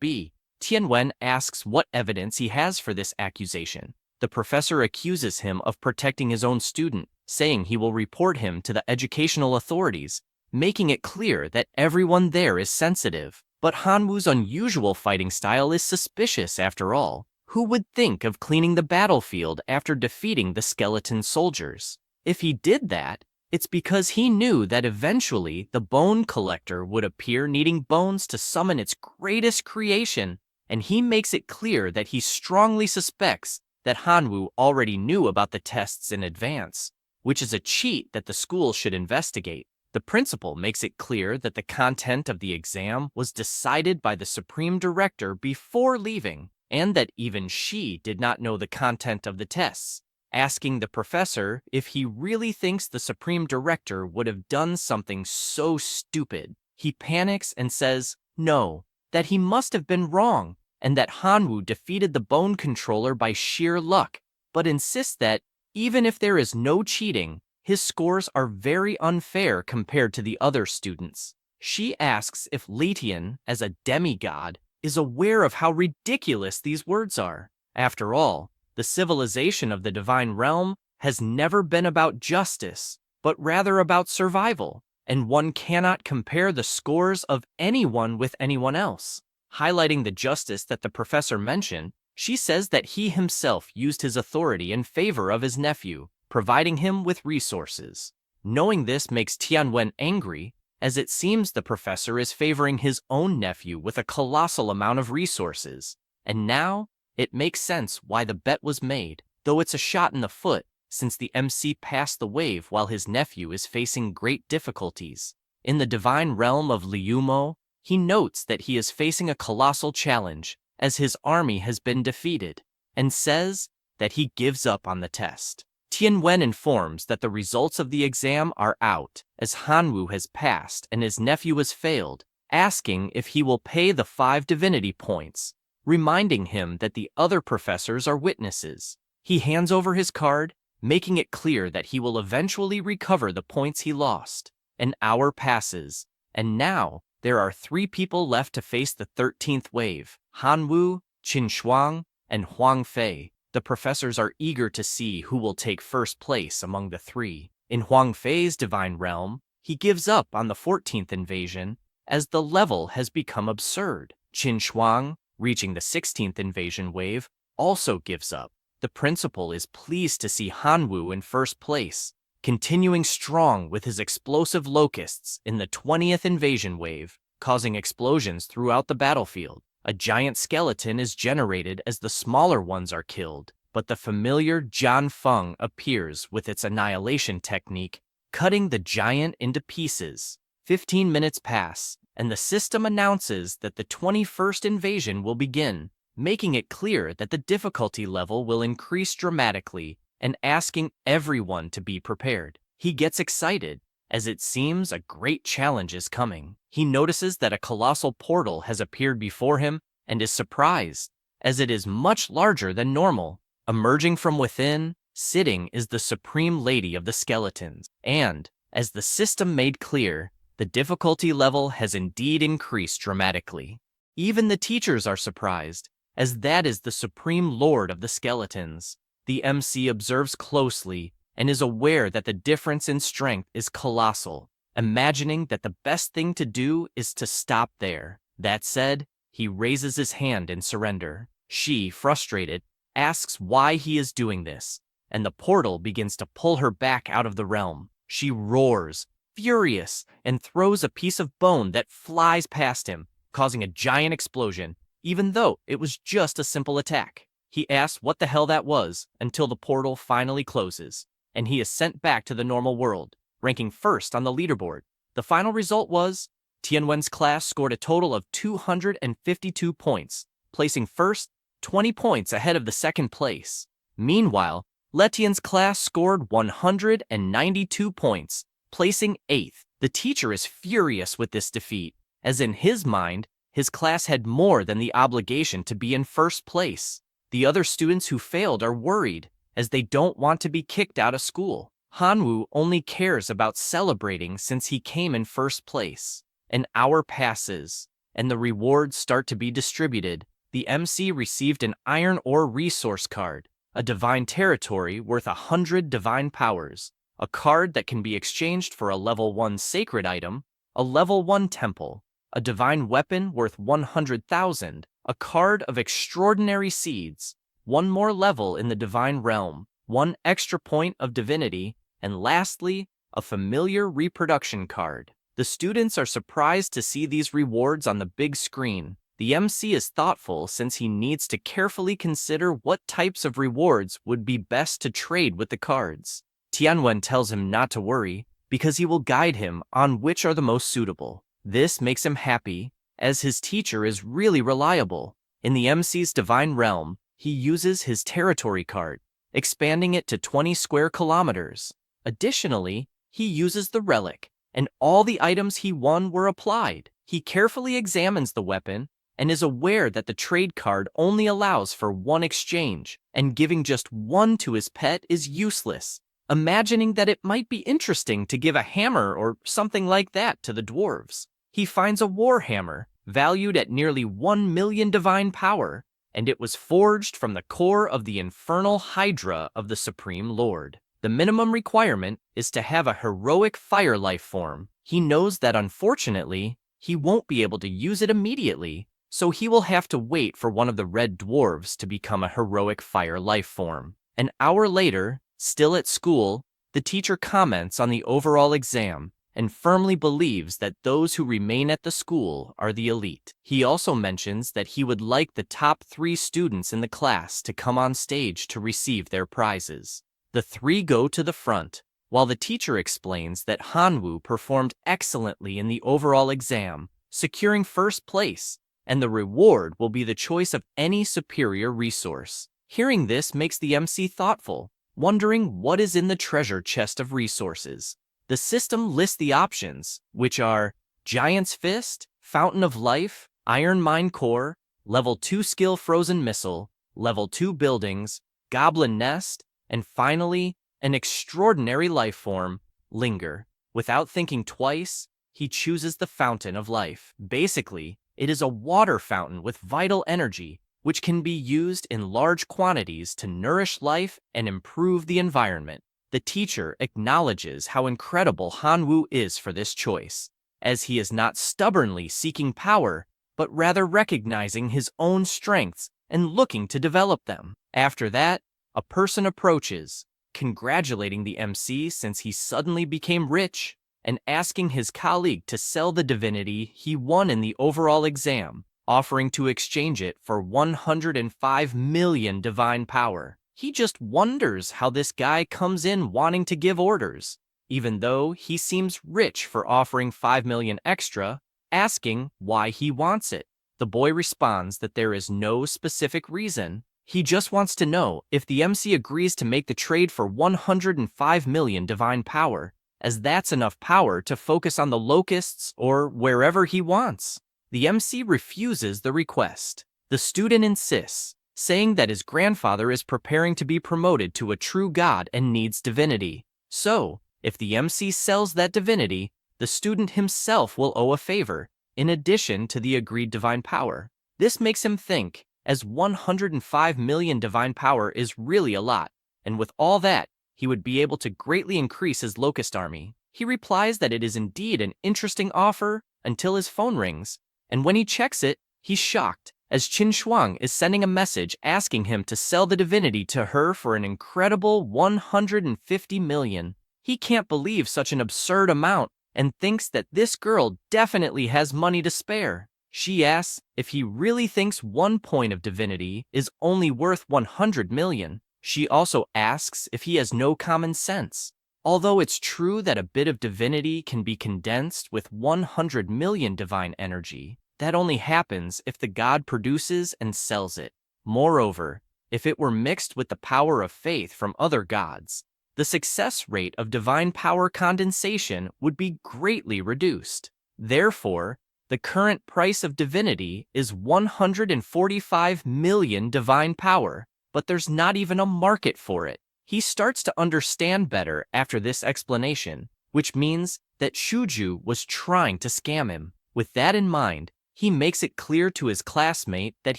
A: be. Tianwen asks what evidence he has for this accusation. The professor accuses him of protecting his own student, saying he will report him to the educational authorities, making it clear that everyone there is sensitive. But Hanwoo's unusual fighting style is suspicious after all. Who would think of cleaning the battlefield after defeating the skeleton soldiers? If he did that, it's because he knew that eventually the bone collector would appear needing bones to summon its greatest creation, and he makes it clear that he strongly suspects that Hanwoo already knew about the tests in advance, which is a cheat that the school should investigate. The principal makes it clear that the content of the exam was decided by the Supreme Director before leaving, and that even she did not know the content of the tests, asking the professor if he really thinks the Supreme Director would have done something so stupid. He panics and says no, that he must have been wrong, and that Hanwoo defeated the bone controller by sheer luck, but insists that even if there is no cheating, his scores are very unfair compared to the other students. She asks if Letian, as a demigod, is aware of how ridiculous these words are. After all, the civilization of the divine realm has never been about justice, but rather about survival, and one cannot compare the scores of anyone with anyone else. Highlighting the justice that the professor mentioned, she says that he himself used his authority in favor of his nephew, providing him with resources. Knowing this makes Tianwen angry, as it seems the professor is favoring his own nephew with a colossal amount of resources. And now, it makes sense why the bet was made, though it's a shot in the foot, since the MC passed the wave while his nephew is facing great difficulties. In the divine realm of Liumo, he notes that he is facing a colossal challenge, as his army has been defeated, and says that he gives up on the test. Tianwen informs that the results of the exam are out, as Hanwoo has passed and his nephew has failed, asking if he will pay the 5 divinity points, reminding him that the other professors are witnesses. He hands over his card, making it clear that he will eventually recover the points he lost. An hour passes, and now there are 3 people left to face the 13th wave: Hanwoo, Qin Shuang, and Huang Fei. The professors are eager to see who will take first place among the 3. In Huang Fei's divine realm, he gives up on the 14th invasion, as the level has become absurd. Qin Shuang, reaching the 16th invasion wave, also gives up. The principal is pleased to see Hanwoo in first place, continuing strong with his explosive locusts in the 20th invasion wave, causing explosions throughout the battlefield. A giant skeleton is generated as the smaller ones are killed, but the familiar Jian Feng appears with its annihilation technique, cutting the giant into pieces. 15 minutes pass, and the system announces that the 21st invasion will begin, making it clear that the difficulty level will increase dramatically and asking everyone to be prepared. He gets excited, as it seems a great challenge is coming. He notices that a colossal portal has appeared before him and is surprised, as it is much larger than normal. Emerging from within, sitting is the Supreme Lady of the Skeletons, and, as the system made clear, the difficulty level has indeed increased dramatically. Even the teachers are surprised, as that is the Supreme Lord of the Skeletons. The MC observes closely and is aware that the difference in strength is colossal, imagining that the best thing to do is to stop there. That said, he raises his hand in surrender. She, frustrated, asks why he is doing this, and the portal begins to pull her back out of the realm. She roars, furious, and throws a piece of bone that flies past him, causing a giant explosion, even though it was just a simple attack. He asks what the hell that was until the portal finally closes, and he is sent back to the normal world, ranking first on the leaderboard. The final result was, Tianwen's class scored a total of 252 points, placing first, 20 points ahead of the second place. Meanwhile, Letian's class scored 192 points, placing 8th. The teacher is furious with this defeat, as in his mind, His class had more than the obligation to be in first place. The other students who failed are worried, as they don't want to be kicked out of school. Hanwoo only cares about celebrating since he came in first place. An hour passes, and the rewards start to be distributed. The MC received an iron ore resource card, a divine territory worth 100 divine powers, a card that can be exchanged for a level 1 sacred item, a level 1 temple, a divine weapon worth 100,000, a card of extraordinary seeds, one more level in the divine realm, one extra point of divinity, and lastly, a familiar reproduction card. The students are surprised to see these rewards on the big screen. The MC is thoughtful since he needs to carefully consider what types of rewards would be best to trade with the cards. Tianwen tells him not to worry, because he will guide him on which are the most suitable. This makes him happy, as his teacher is really reliable. In the MC's divine realm, he uses his territory card, expanding it to 20 square kilometers. Additionally, he uses the relic, and all the items he won were applied. He carefully examines the weapon and is aware that the trade card only allows for one exchange, and giving just one to his pet is useless. Imagining that it might be interesting to give a hammer or something like that to the dwarves, he finds a war hammer, valued at nearly 1 million divine power, and it was forged from the core of the infernal hydra of the Supreme Lord. The minimum requirement is to have a heroic fire life form. He knows that unfortunately, he won't be able to use it immediately, so he will have to wait for one of the red dwarves to become a heroic fire life form. An hour later, still at school, the teacher comments on the overall exam and firmly believes that those who remain at the school are the elite. He also mentions that he would like the top 3 students in the class to come on stage to receive their prizes. The 3 go to the front, while the teacher explains that Hanwoo performed excellently in the overall exam, securing first place, and the reward will be the choice of any superior resource. Hearing this makes the MC thoughtful, wondering what is in the treasure chest of resources. The system lists the options, which are Giant's Fist, Fountain of Life, Iron Mine Core, Level 2 Skill Frozen Missile, Level 2 Buildings, Goblin Nest, and finally, an extraordinary life form, Linger. Without thinking twice, he chooses the Fountain of Life. Basically, it is a water fountain with vital energy, which can be used in large quantities to nourish life and improve the environment. The teacher acknowledges how incredible Hanwoo is for this choice, as he is not stubbornly seeking power, but rather recognizing his own strengths and looking to develop them. After that, a person approaches, congratulating the MC since he suddenly became rich, and asking his colleague to sell the divinity he won in the overall exam, offering to exchange it for 105 million divine power. He just wonders how this guy comes in wanting to give orders, even though he seems rich for offering 5 million extra, asking why he wants it. The boy responds that there is no specific reason. He just wants to know if the MC agrees to make the trade for 105 million divine power, as that's enough power to focus on the locusts or wherever he wants. The MC refuses the request. The student insists, saying that his grandfather is preparing to be promoted to a true god and needs divinity. So, if the MC sells that divinity, the student himself will owe a favor, in addition to the agreed divine power. This makes him think, as 105 million divine power is really a lot, and with all that, he would be able to greatly increase his locust army. He replies that it is indeed an interesting offer until his phone rings, and when he checks it, he's shocked, as Qin Shuang is sending a message asking him to sell the divinity to her for an incredible 150 million. He can't believe such an absurd amount and thinks that this girl definitely has money to spare. She asks if he really thinks 1 point of divinity is only worth 100 million. She also asks if he has no common sense. Although it's true that a bit of divinity can be condensed with 100 million divine energy, that only happens if the god produces and sells it. Moreover, if it were mixed with the power of faith from other gods, the success rate of divine power condensation would be greatly reduced. Therefore, The current price of divinity is 145 million divine power, but there's not even a market for it. He starts to understand better after this explanation, which means that Shuju was trying to scam him. With that in mind, he makes it clear to his classmate that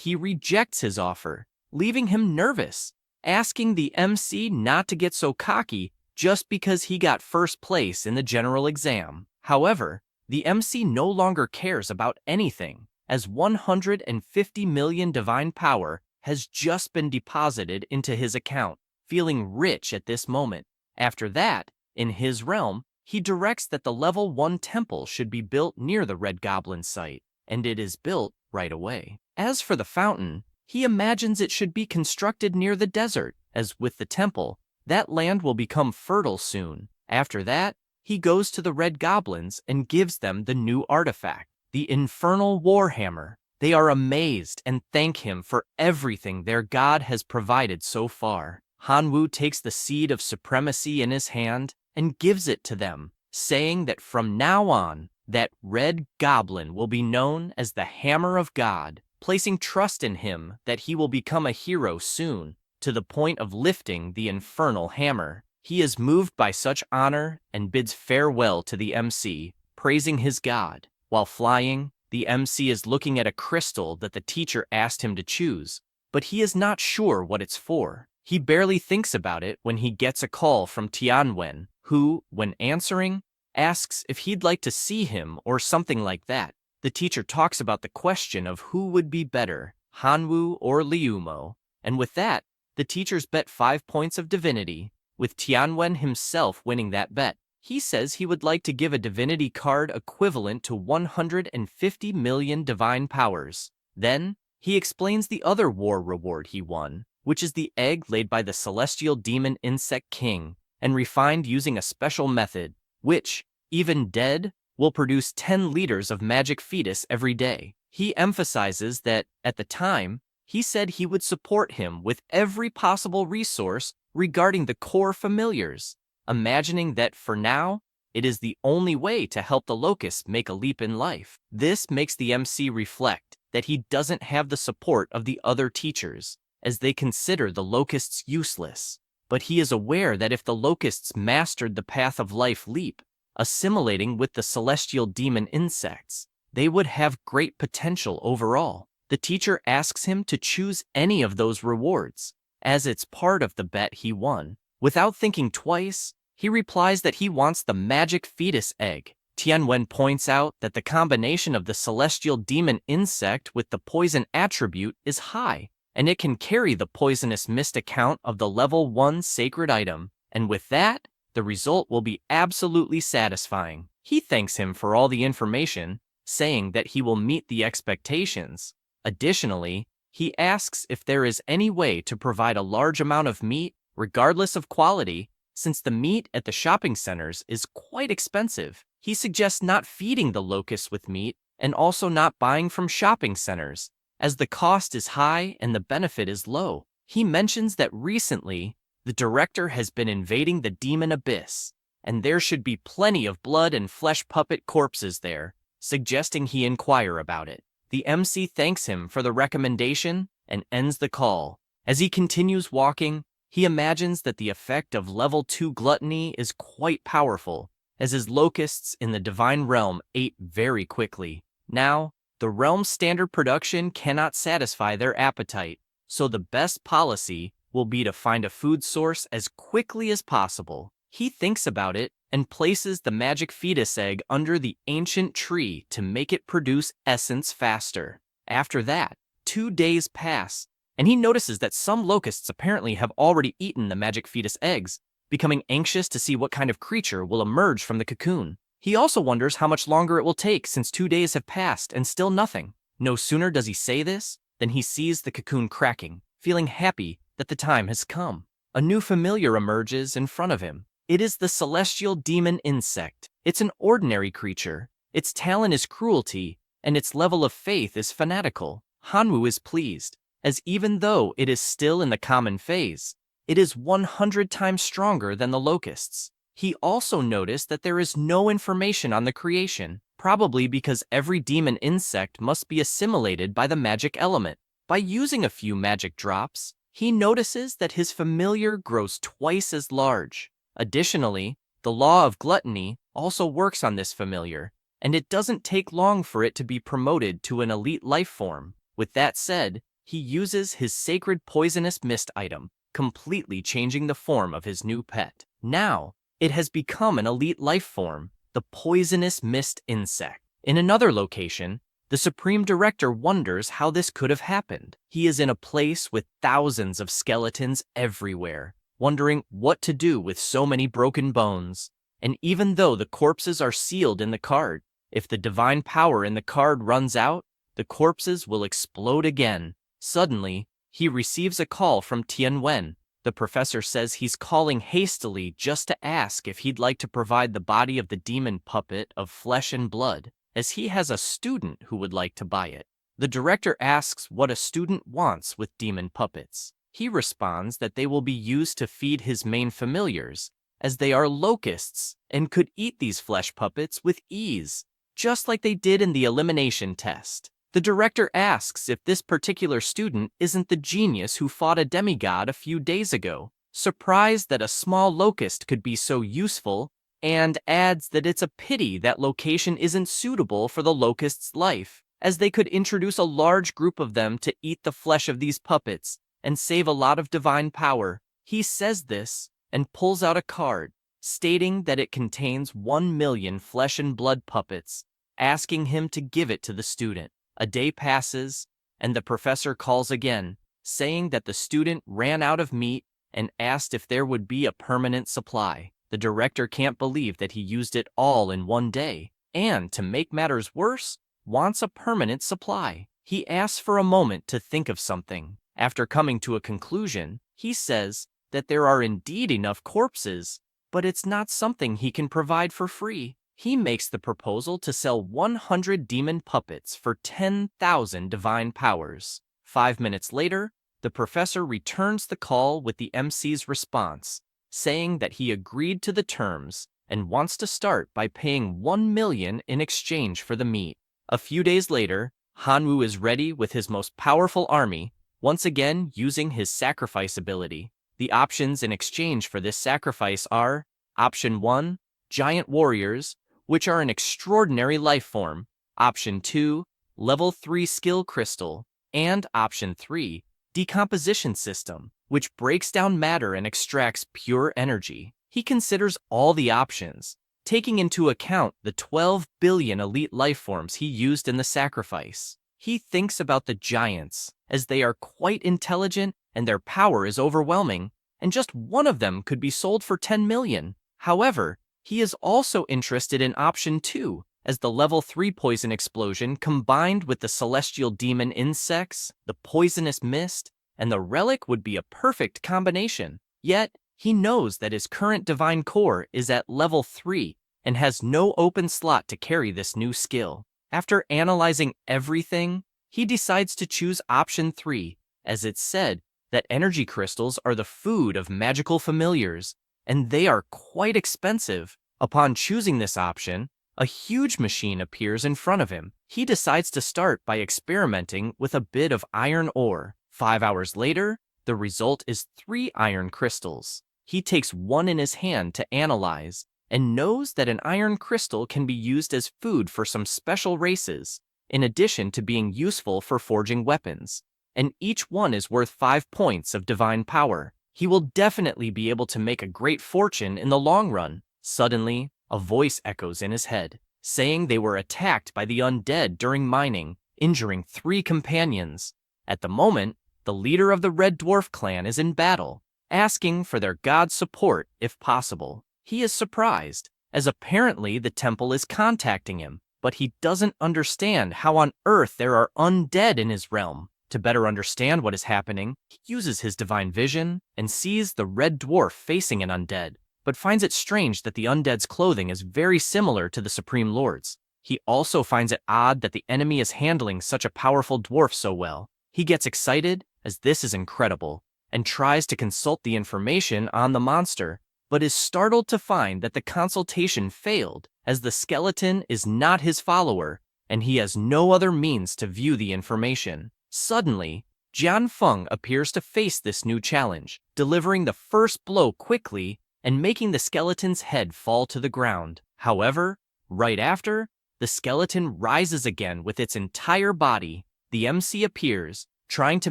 A: he rejects his offer, leaving him nervous, asking the MC not to get so cocky just because he got first place in the general exam. However, the MC no longer cares about anything, as 150 million divine power has just been deposited into his account, feeling rich at this moment. After that, in his realm, he directs that the level 1 temple should be built near the Red Goblin site, and it is built right away. As for the fountain, he imagines it should be constructed near the desert, as with the temple, that land will become fertile soon. After that, he goes to the Red Goblins and gives them the new artifact, the Infernal Warhammer. They are amazed and thank him for everything their god has provided so far. Hanwoo takes the seed of supremacy in his hand and gives it to them, saying that from now on, that Red Goblin will be known as the Hammer of God, placing trust in him that he will become a hero soon, to the point of lifting the infernal hammer. He is moved by such honor and bids farewell to the MC, praising his god. While flying, the MC is looking at a crystal that the teacher asked him to choose, but he is not sure what it's for. He barely thinks about it when he gets a call from Tianwen, who, when answering, asks if he'd like to see him or something like that. The teacher talks about the question of who would be better, Hanwoo or Liumo, and with that, the teachers bet 5 points of divinity, with Tianwen himself winning that bet. He says he would like to give a divinity card equivalent to 150 million divine powers. Then, he explains the other war reward he won, which is the egg laid by the celestial demon insect king, and refined using a special method, which, even dead, will produce 10 liters of magic fetus every day. He emphasizes that, at the time, he said he would support him with every possible resource regarding the core familiars, imagining that for now, it is the only way to help the locusts make a leap in life. This makes the MC reflect that he doesn't have the support of the other teachers, as they consider the locusts useless. But he is aware that if the locusts mastered the path of life leap, assimilating with the celestial demon insects, they would have great potential overall. The teacher asks him to choose any of those rewards, as it's part of the bet he won. Without thinking twice, he replies that he wants the magic fetus egg. Tianwen points out that the combination of the celestial demon insect with the poison attribute is high, and it can carry the poisonous mist account of the level 1 sacred item, and with that, the result will be absolutely satisfying. He thanks him for all the information, saying that he will meet the expectations. Additionally, he asks if there is any way to provide a large amount of meat, regardless of quality, since the meat at the shopping centers is quite expensive. He suggests not feeding the locusts with meat and also not buying from shopping centers, as the cost is high and the benefit is low. He mentions that recently, the director has been invading the demon abyss, and there should be plenty of blood and flesh puppet corpses there, suggesting he inquire about it. The MC thanks him for the recommendation and ends the call. As he continues walking, he imagines that the effect of level 2 gluttony is quite powerful, as his locusts in the divine realm ate very quickly. Now, the realm's standard production cannot satisfy their appetite, so the best policy will be to find a food source as quickly as possible. He thinks about it and places the magic fetus egg under the ancient tree to make it produce essence faster. After that, 2 days pass, and he notices that some locusts apparently have already eaten the magic fetus eggs, becoming anxious to see what kind of creature will emerge from the cocoon. He also wonders how much longer it will take since 2 days have passed and still nothing. No sooner does he say this than he sees the cocoon cracking, feeling happy that the time has come. A new familiar emerges in front of him. It is the celestial demon insect. It's an ordinary creature. Its talent is cruelty, and its level of faith is fanatical. Hanwoo is pleased, as even though it is still in the common phase, it is 100 times stronger than the locusts. He also noticed that there is no information on the creation, probably because every demon insect must be assimilated by the magic element. By using a few magic drops, he notices that his familiar grows twice as large. Additionally, the law of gluttony also works on this familiar, and it doesn't take long for it to be promoted to an elite life form. With that said, he uses his sacred poisonous mist item, completely changing the form of his new pet. Now, it has become an elite life form, the poisonous mist insect. In another location, the Supreme Director wonders how this could have happened. He is in a place with thousands of skeletons everywhere, wondering what to do with so many broken bones. And even though the corpses are sealed in the card, if the divine power in the card runs out, the corpses will explode again. Suddenly, he receives a call from Tianwen. The professor says he's calling hastily just to ask if he'd like to provide the body of the demon puppet of flesh and blood, as he has a student who would like to buy it. The director asks what a student wants with demon puppets. He responds that they will be used to feed his main familiars, as they are locusts and could eat these flesh puppets with ease, just like they did in the elimination test. The director asks if this particular student isn't the genius who fought a demigod a few days ago, surprised that a small locust could be so useful, and adds that it's a pity that location isn't suitable for the locust's life, as they could introduce a large group of them to eat the flesh of these puppets and save a lot of divine power. He says this and pulls out a card, stating that it contains 1 million flesh and blood puppets, asking him to give it to the student. A day passes, and the professor calls again, saying that the student ran out of meat and asked if there would be a permanent supply. The director can't believe that he used it all in one day, and, to make matters worse, wants a permanent supply. He asks for a moment to think of something. After coming to a conclusion, he says that there are indeed enough corpses, but it's not something he can provide for free. He makes the proposal to sell 100 demon puppets for 10,000 divine powers. 5 minutes later, the professor returns the call with the MC's response, saying that he agreed to the terms and wants to start by paying 1 million in exchange for the meat. A few days later, Hanwoo is ready with his most powerful army, once again using his sacrifice ability. The options in exchange for this sacrifice are: Option 1, Giant Warriors, which are an extraordinary life form; Option 2, Level 3 Skill Crystal; and Option 3, Decomposition System, which breaks down matter and extracts pure energy. He considers all the options, taking into account the 12 billion elite life forms he used in the sacrifice. He thinks about the giants, as they are quite intelligent and their power is overwhelming, and just one of them could be sold for 10 million. However, he is also interested in Option 2, as the Level 3 poison explosion combined with the celestial demon insects, the poisonous mist, and the relic would be a perfect combination. Yet, he knows that his current divine core is at Level 3 and has no open slot to carry this new skill. After analyzing everything, he decides to choose Option 3, as it's said that energy crystals are the food of magical familiars, and they are quite expensive. Upon choosing this option, a huge machine appears in front of him. He decides to start by experimenting with a bit of iron ore. 5 hours later, the result is 3 iron crystals. He takes one in his hand to analyze, and knows that an iron crystal can be used as food for some special races, in addition to being useful for forging weapons. And each one is worth 5 points of divine power. He will definitely be able to make a great fortune in the long run. Suddenly, a voice echoes in his head, saying they were attacked by the undead during mining, injuring 3 companions. At the moment, the leader of the Red Dwarf clan is in battle, asking for their god's support if possible. He is surprised, as apparently the temple is contacting him, but he doesn't understand how on earth there are undead in his realm. To better understand what is happening, he uses his divine vision and sees the Red Dwarf facing an undead, but finds it strange that the undead's clothing is very similar to the Supreme Lord's. He also finds it odd that the enemy is handling such a powerful dwarf so well. He gets excited, as this is incredible, and tries to consult the information on the monster, but is startled to find that the consultation failed, as the skeleton is not his follower, and he has no other means to view the information. Suddenly, Jian Feng appears to face this new challenge, delivering the first blow quickly and making the skeleton's head fall to the ground. However, right after, the skeleton rises again with its entire body. The MC appears, trying to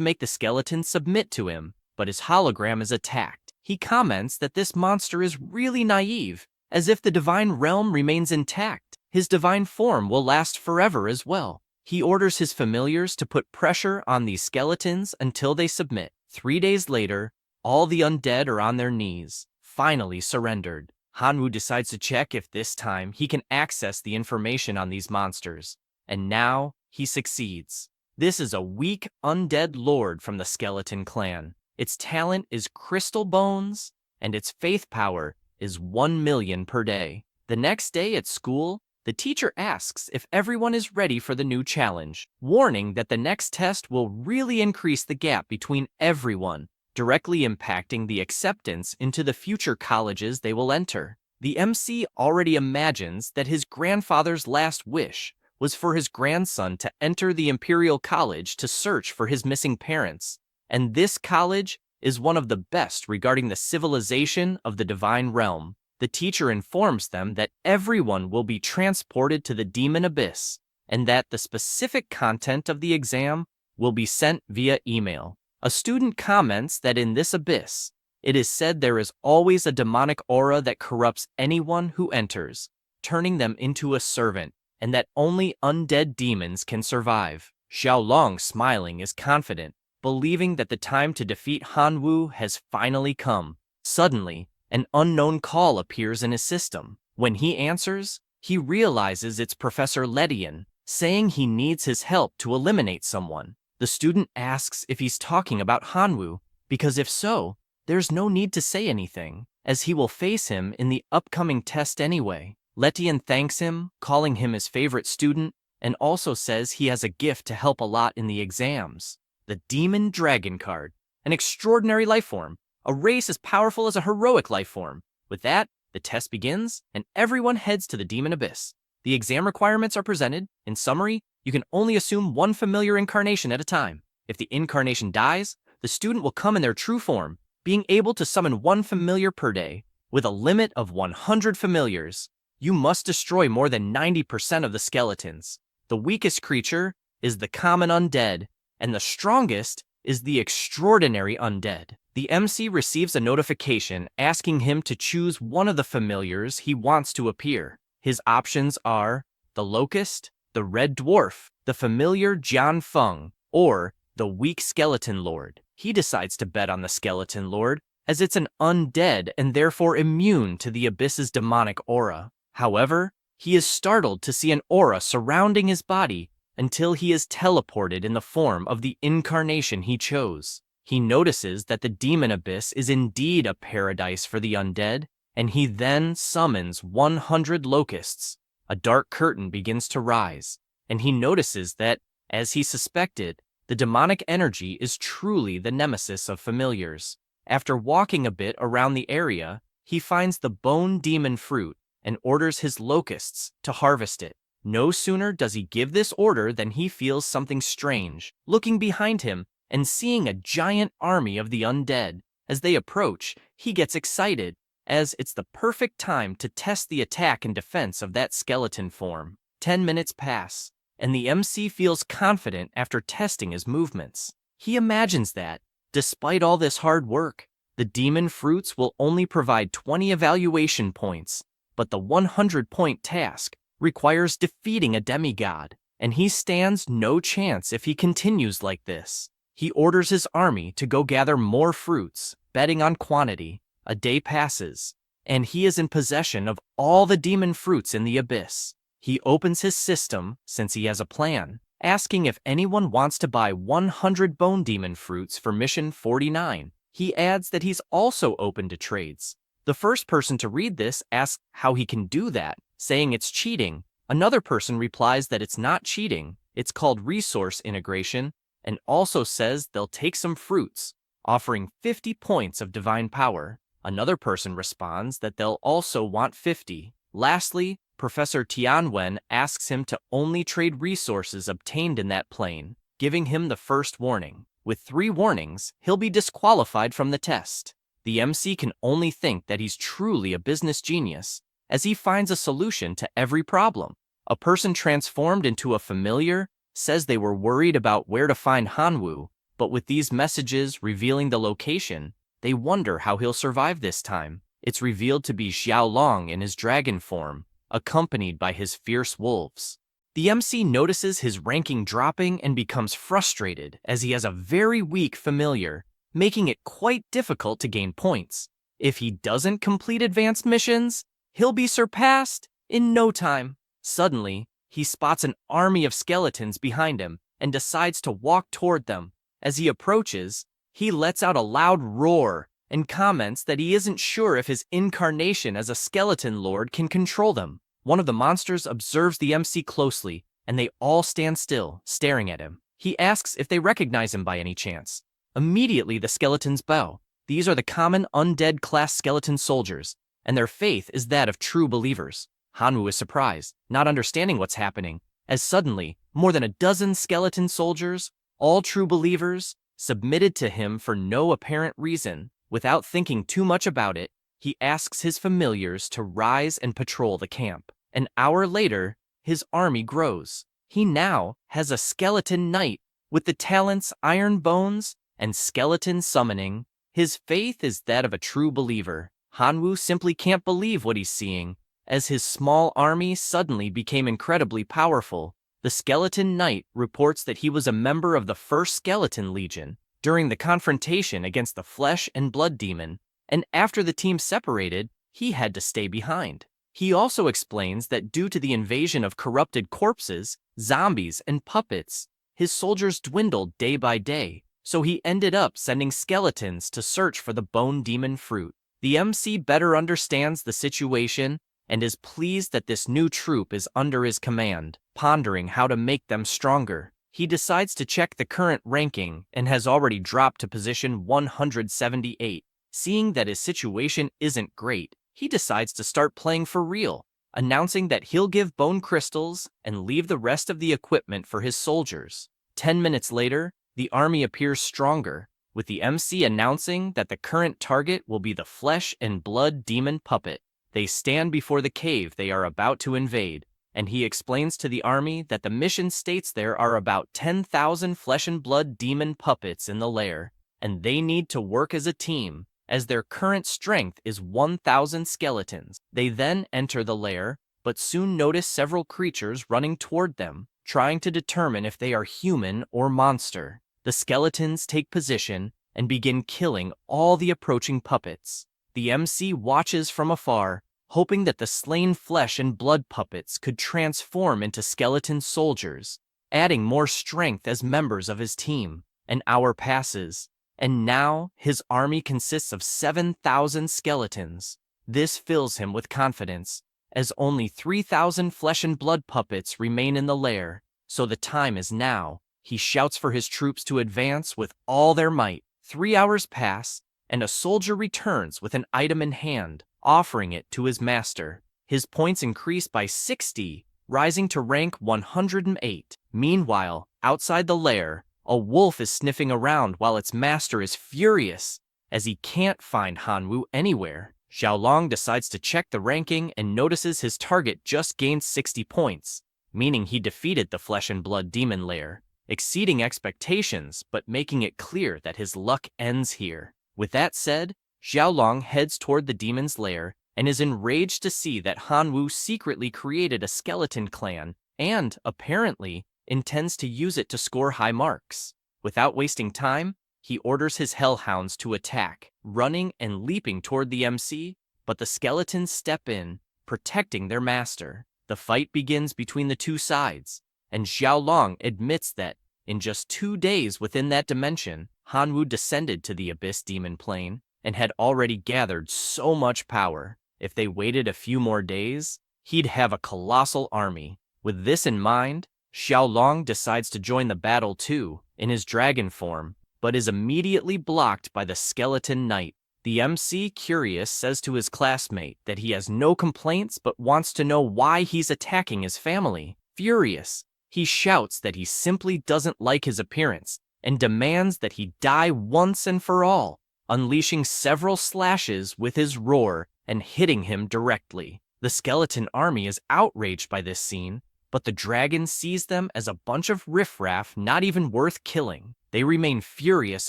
A: make the skeleton submit to him, but his hologram is attacked. He comments that this monster is really naive, as if the divine realm remains intact. His divine form will last forever as well. He orders his familiars to put pressure on these skeletons until they submit. 3 days later, all the undead are on their knees, finally surrendered. Hanwoo decides to check if this time he can access the information on these monsters, and now he succeeds. This is a weak, undead lord from the skeleton clan. Its talent is crystal bones, and its faith power is 1 million per day. The next day at school, the teacher asks if everyone is ready for the new challenge, warning that the next test will really increase the gap between everyone, directly impacting the acceptance into the future colleges they will enter. The MC already imagines that his grandfather's last wish was for his grandson to enter the Imperial College to search for his missing parents, and this college is one of the best regarding the civilization of the divine realm. The teacher informs them that everyone will be transported to the demon abyss, and that the specific content of the exam will be sent via email. A student comments that in this abyss, it is said there is always a demonic aura that corrupts anyone who enters, turning them into a servant, and that only undead demons can survive. Xiaolong, smiling, is confident, believing that the time to defeat Hanwoo has finally come. Suddenly, an unknown call appears in his system. When he answers, he realizes it's Professor Ledian, saying he needs his help to eliminate someone. The student asks if he's talking about Hanwoo, because if so, there's no need to say anything, as he will face him in the upcoming test anyway. Letian thanks him, calling him his favorite student, and also says he has a gift to help a lot in the exams. The Demon Dragon card, an extraordinary life form, a race as powerful as a heroic life form. With that, the test begins, and everyone heads to the Demon Abyss. The exam requirements are presented. In summary, you can only assume one familiar incarnation at a time. If the incarnation dies, the student will come in their true form, being able to summon one familiar per day, with a limit of 100 familiars. You must destroy more than 90% of the skeletons. The weakest creature is the common undead, and the strongest is the extraordinary undead. The MC receives a notification asking him to choose one of the familiars he wants to appear. His options are the Locust, the Red Dwarf, the familiar Jian Feng, or the weak Skeleton Lord. He decides to bet on the Skeleton Lord, as it's an undead and therefore immune to the Abyss's demonic aura. However, he is startled to see an aura surrounding his body until he is teleported in the form of the incarnation he chose. He notices that the Demon Abyss is indeed a paradise for the undead, and he then summons 100 locusts. A dark curtain begins to rise, and he notices that, as he suspected, the demonic energy is truly the nemesis of familiars. After walking a bit around the area, he finds the bone demon fruit and orders his locusts to harvest it. No sooner does he give this order than he feels something strange, looking behind him and seeing a giant army of the undead. As they approach, he gets excited, as it's the perfect time to test the attack and defense of that skeleton form. 10 minutes pass, and the MC feels confident after testing his movements. He imagines that, despite all this hard work, the demon fruits will only provide 20 evaluation points, but the 100-point task requires defeating a demigod, and he stands no chance if he continues like this. He orders his army to go gather more fruits, betting on quantity. A day passes, and he is in possession of all the demon fruits in the abyss. He opens his system, since he has a plan, asking if anyone wants to buy 100 bone demon fruits for mission 49. He adds that he's also open to trades. The first person to read this asks how he can do that, saying it's cheating. Another person replies that it's not cheating, it's called resource integration, and also says they'll take some fruits, offering 50 points of divine power. Another person responds that they'll also want 50. Lastly, Professor Tianwen asks him to only trade resources obtained in that plane, giving him the first warning. With 3 warnings, he'll be disqualified from the test. The MC can only think that he's truly a business genius, as he finds a solution to every problem. A person transformed into a familiar says they were worried about where to find Hanwoo, but with these messages revealing the location, they wonder how he'll survive this time. It's revealed to be Xiaolong in his dragon form, accompanied by his fierce wolves. The MC notices his ranking dropping and becomes frustrated as he has a very weak familiar, making it quite difficult to gain points. If he doesn't complete advanced missions, he'll be surpassed in no time. Suddenly, he spots an army of skeletons behind him and decides to walk toward them. As he approaches, he lets out a loud roar and comments that he isn't sure if his incarnation as a skeleton lord can control them. One of the monsters observes the MC closely, and they all stand still, staring at him. He asks if they recognize him by any chance. Immediately, the skeletons bow. These are the common undead class skeleton soldiers, and their faith is that of true believers. Hanwoo is surprised, not understanding what's happening, as suddenly, more than a dozen skeleton soldiers, all true believers, submitted to him for no apparent reason. Without thinking too much about it, he asks his familiars to rise and patrol the camp. An hour later, his army grows. He now has a skeleton knight with the talents Iron Bones and Skeleton Summoning. His faith is that of a true believer. Hanwoo simply can't believe what he's seeing, as his small army suddenly became incredibly powerful. The Skeleton Knight reports that he was a member of the First Skeleton Legion during the confrontation against the Flesh and Blood Demon, and after the team separated, he had to stay behind. He also explains that due to the invasion of corrupted corpses, zombies, and puppets, his soldiers dwindled day by day, so he ended up sending skeletons to search for the Bone Demon fruit. The MC better understands the situation and is pleased that this new troop is under his command. Pondering how to make them stronger, he decides to check the current ranking and has already dropped to position 178. Seeing that his situation isn't great, he decides to start playing for real, announcing that he'll give bone crystals and leave the rest of the equipment for his soldiers. 10 minutes later, the army appears stronger, with the MC announcing that the current target will be the Flesh and Blood Demon puppet. They stand before the cave they are about to invade, and he explains to the army that the mission states there are about 10,000 Flesh and Blood Demon puppets in the lair, and they need to work as a team, as their current strength is 1,000 skeletons. They then enter the lair, but soon notice several creatures running toward them, trying to determine if they are human or monster. The skeletons take position and begin killing all the approaching puppets. The MC watches from afar, hoping that the slain Flesh and Blood puppets could transform into skeleton soldiers, adding more strength as members of his team. An hour passes, and now his army consists of 7,000 skeletons. This fills him with confidence, as only 3,000 Flesh and Blood puppets remain in the lair, so the time is now. He shouts for his troops to advance with all their might. 3 hours pass, and a soldier returns with an item in hand, offering it to his master. His points increase by 60, rising to rank 108. Meanwhile, outside the lair, a wolf is sniffing around while its master is furious, as he can't find Hanwoo anywhere. Xiaolong decides to check the ranking and notices his target just gained 60 points, meaning he defeated the Flesh and Blood Demon lair, exceeding expectations but making it clear that his luck ends here. With that said, Xiaolong heads toward the demon's lair and is enraged to see that Hanwoo secretly created a skeleton clan and, apparently, intends to use it to score high marks. Without wasting time, he orders his hellhounds to attack, running and leaping toward the MC, but the skeletons step in, protecting their master. The fight begins between the two sides, and Xiaolong admits that, in just 2 days within that dimension, Hanwoo descended to the Abyss Demon Plane and had already gathered so much power. If they waited a few more days, he'd have a colossal army. With this in mind, Xiaolong decides to join the battle too, in his dragon form, but is immediately blocked by the Skeleton Knight. The MC, curious, says to his classmate that he has no complaints but wants to know why he's attacking his family. Furious, he shouts that he simply doesn't like his appearance and demands that he die once and for all, unleashing several slashes with his roar and hitting him directly. The skeleton army is outraged by this scene, but the dragon sees them as a bunch of riffraff not even worth killing. They remain furious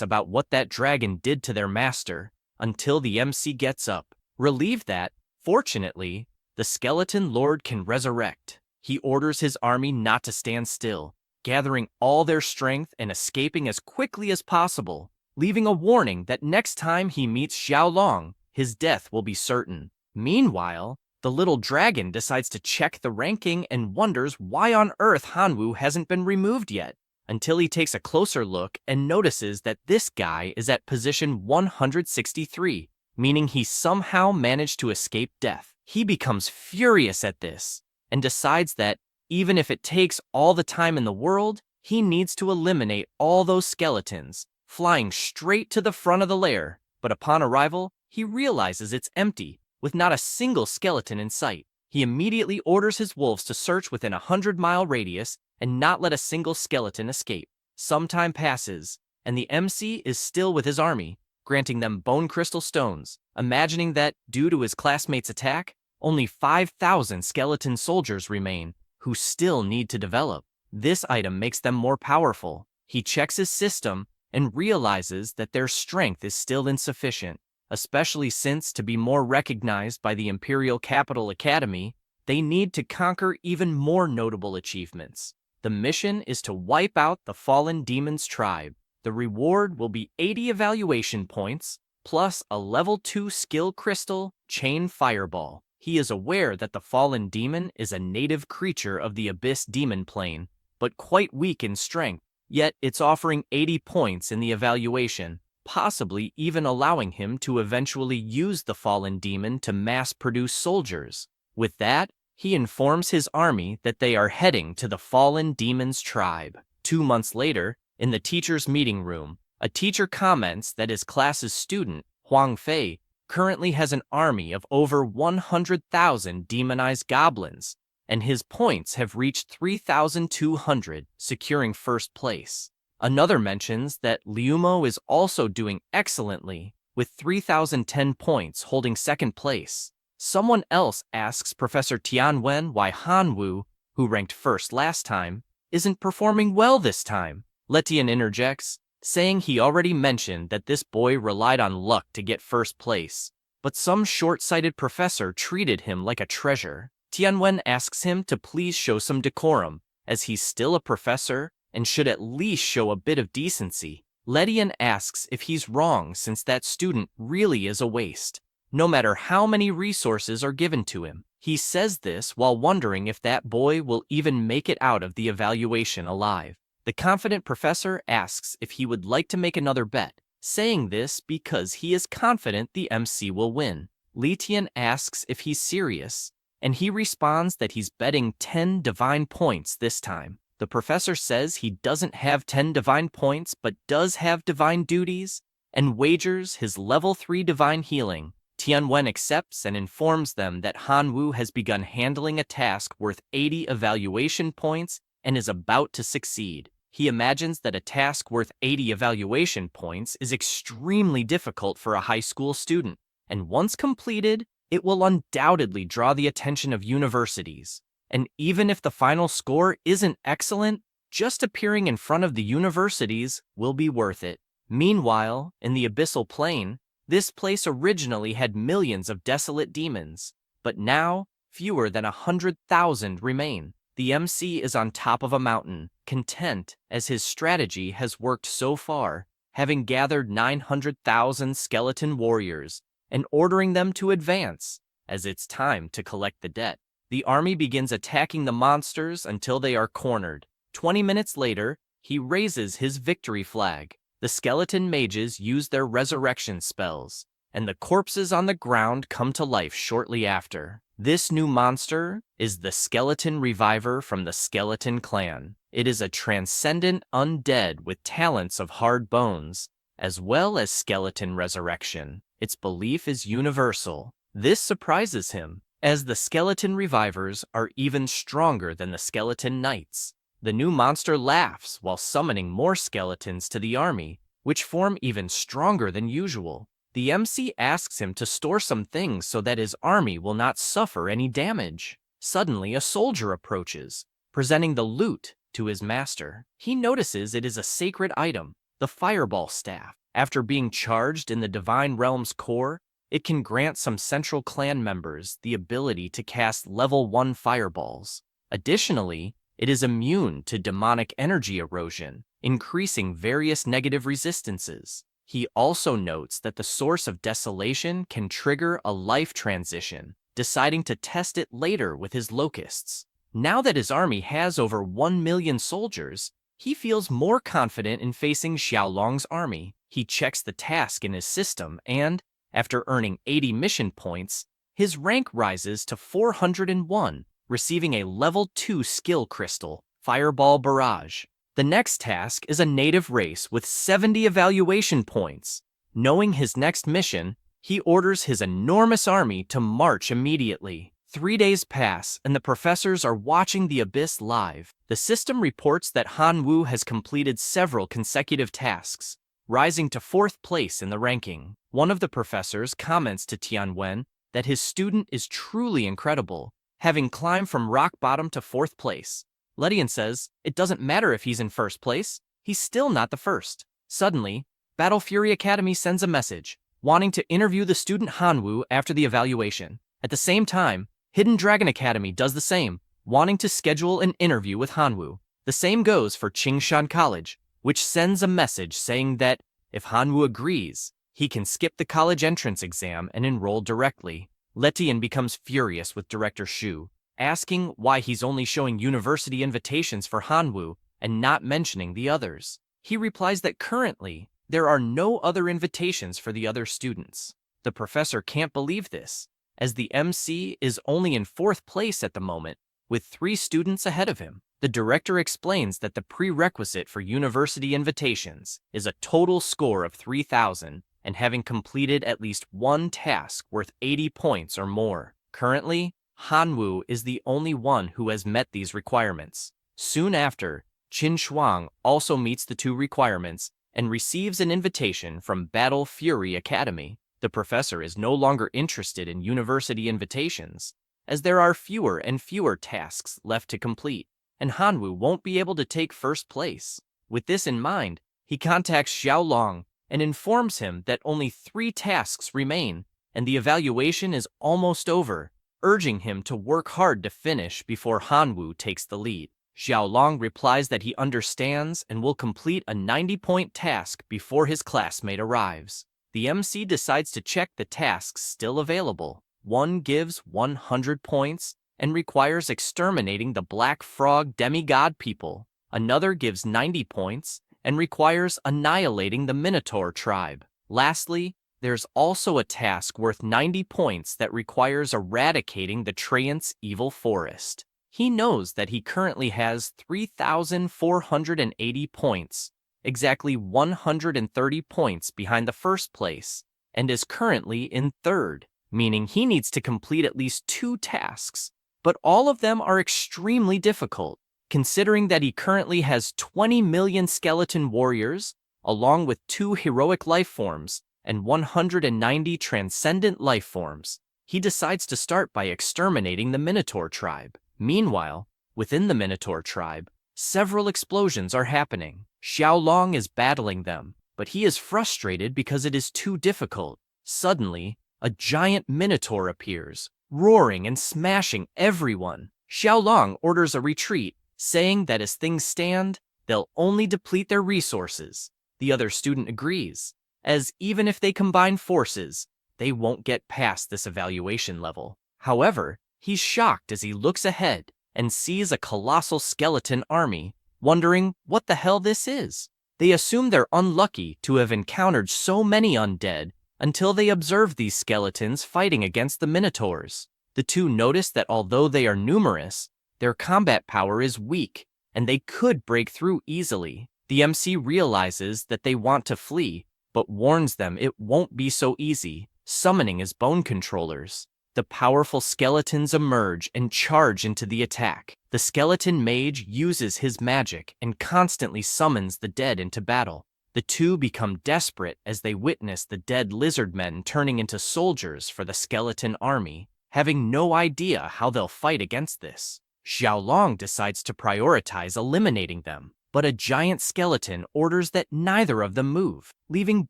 A: about what that dragon did to their master until the MC gets up, relieved that, fortunately, the skeleton lord can resurrect. He orders his army not to stand still, gathering all their strength and escaping as quickly as possible, leaving a warning that next time he meets Xiaolong, his death will be certain. Meanwhile, the little dragon decides to check the ranking and wonders why on earth Hanwoo hasn't been removed yet, until he takes a closer look and notices that this guy is at position 163, meaning he somehow managed to escape death. He becomes furious at this and decides that even if it takes all the time in the world, he needs to eliminate all those skeletons, flying straight to the front of the lair. But upon arrival, he realizes it's empty, with not a single skeleton in sight. He immediately orders his wolves to search within a 100-mile radius and not let a single skeleton escape. Some time passes, and the MC is still with his army, granting them bone crystal stones, imagining that, due to his classmates' attack, only 5,000 skeleton soldiers remain, who still need to develop. This item makes them more powerful. He checks his system and realizes that their strength is still insufficient, especially since, to be more recognized by the Imperial Capital Academy, they need to conquer even more notable achievements. The mission is to wipe out the fallen demon's tribe. The reward will be 80 evaluation points, plus a level 2 skill crystal, chain fireball. He is aware that the fallen demon is a native creature of the Abyss Demon Plane, but quite weak in strength, yet it's offering 80 points in the evaluation, possibly even allowing him to eventually use the fallen demon to mass-produce soldiers. With that, he informs his army that they are heading to the fallen demon's tribe. 2 months later, in the teacher's meeting room, a teacher comments that his class's student, Huang Fei, currently has an army of over 100,000 demonized goblins, and his points have reached 3,200, securing first place. Another mentions that Liumo is also doing excellently, with 3,010 points holding second place. Someone else asks Professor Tianwen why Hanwoo, who ranked first last time, isn't performing well this time. Letian interjects, saying he already mentioned that this boy relied on luck to get first place, but some short-sighted professor treated him like a treasure. Tianwen asks him to please show some decorum, as he's still a professor and should at least show a bit of decency. Letian asks if he's wrong since that student really is a waste, no matter how many resources are given to him. He says this while wondering if that boy will even make it out of the evaluation alive. The confident professor asks if he would like to make another bet, saying this because he is confident the MC will win. Letian asks if he's serious, and he responds that he's betting 10 divine points this time. The professor says he doesn't have 10 divine points but does have divine duties, and wagers his level 3 divine healing. Tianwen accepts and informs them that Hanwoo has begun handling a task worth 80 evaluation points and is about to succeed. He imagines that a task worth 80 evaluation points is extremely difficult for a high school student, and once completed, it will undoubtedly draw the attention of universities. And even if the final score isn't excellent, just appearing in front of the universities will be worth it. Meanwhile, in the Abyssal Plane, this place originally had millions of desolate demons, but now fewer than 100,000 remain. The MC is on top of a mountain, content as his strategy has worked so far, having gathered 900,000 skeleton warriors and ordering them to advance, as it's time to collect the debt. The army begins attacking the monsters until they are cornered. 20 minutes later, he raises his victory flag. The skeleton mages use their resurrection spells, and the corpses on the ground come to life shortly after. This new monster is the Skeleton Reviver from the Skeleton Clan. It is a transcendent undead with talents of hard bones, as well as skeleton resurrection. Its belief is universal. This surprises him, as the skeleton revivers are even stronger than the skeleton knights. The new monster laughs while summoning more skeletons to the army, which form even stronger than usual. The MC asks him to store some things so that his army will not suffer any damage. Suddenly, a soldier approaches, presenting the loot to his master. He notices it is a sacred item, the fireball staff. After being charged in the divine realm's core, it can grant some central clan members the ability to cast level 1 fireballs. Additionally, it is immune to demonic energy erosion, increasing various negative resistances. He also notes that the source of desolation can trigger a life transition, deciding to test it later with his locusts. Now that his army has over 1 million soldiers, he feels more confident in facing Xiaolong's army. He checks the task in his system and, after earning 80 mission points, his rank rises to 401, receiving a level 2 skill crystal, Fireball Barrage. The next task is a native race with 70 evaluation points. Knowing his next mission, he orders his enormous army to march immediately. 3 days pass, and the professors are watching the Abyss live. The system reports that Han Wu has completed several consecutive tasks, rising to 4th place in the ranking. One of the professors comments to Tianwen that his student is truly incredible, having climbed from rock bottom to 4th place. Ledian says it doesn't matter if he's in 1st place, he's still not the first. Suddenly, Battle Fury Academy sends a message, wanting to interview the student Han Wu after the evaluation. At the same time, Hidden Dragon Academy does the same, wanting to schedule an interview with Han Wu. The same goes for Qingshan College, which sends a message saying that if Han Wu agrees, he can skip the college entrance exam and enroll directly. Letian becomes furious with Director Shu, asking why he's only showing university invitations for Han Wu and not mentioning the others. He replies that currently, there are no other invitations for the other students. The professor can't believe this, as the MC is only in 4th place at the moment, with 3 students ahead of him. The director explains that the prerequisite for university invitations is a total score of 3,000 and having completed at least one task worth 80 points or more. Currently, Han Wu is the only one who has met these requirements. Soon after, Qin Shuang also meets the 2 requirements and receives an invitation from Battle Fury Academy. The professor is no longer interested in university invitations, as there are fewer and fewer tasks left to complete, and Han Wu won't be able to take 1st place. With this in mind, he contacts Xiaolong and informs him that only 3 tasks remain, and the evaluation is almost over, urging him to work hard to finish before Han Wu takes the lead. Xiaolong replies that he understands and will complete a 90-point task before his classmate arrives. The MC decides to check the tasks still available. One gives 100 points and requires exterminating the Black Frog demigod people. Another gives 90 points and requires annihilating the Minotaur tribe. Lastly, there's also a task worth 90 points that requires eradicating the Treant's evil forest. He knows that he currently has 3,480 points, exactly 130 points behind the 1st place, and is currently in 3rd, meaning he needs to complete at least 2 tasks, but all of them are extremely difficult, considering that he currently has 20 million skeleton warriors, along with 2 heroic life forms and 190 transcendent life forms. He decides to start by exterminating the Minotaur tribe. Meanwhile, within the Minotaur tribe, several explosions are happening. Xiaolong is battling them, but he is frustrated because it is too difficult. Suddenly, a giant Minotaur appears, roaring and smashing everyone. Xiaolong orders a retreat, saying that as things stand, they'll only deplete their resources. The other student agrees, as even if they combine forces, they won't get past this evaluation level. However, he's shocked as he looks ahead and sees a colossal skeleton army, wondering what the hell this is. They assume they're unlucky to have encountered so many undead until they observe these skeletons fighting against the Minotaurs. The 2 notice that although they are numerous, their combat power is weak, and they could break through easily. The MC realizes that they want to flee, but warns them it won't be so easy, summoning his bone controllers. The powerful skeletons emerge and charge into the attack. The skeleton mage uses his magic and constantly summons the dead into battle. The two become desperate as they witness the dead lizard men turning into soldiers for the skeleton army, having no idea how they'll fight against this. Xiaolong decides to prioritize eliminating them, but a giant skeleton orders that neither of them move, leaving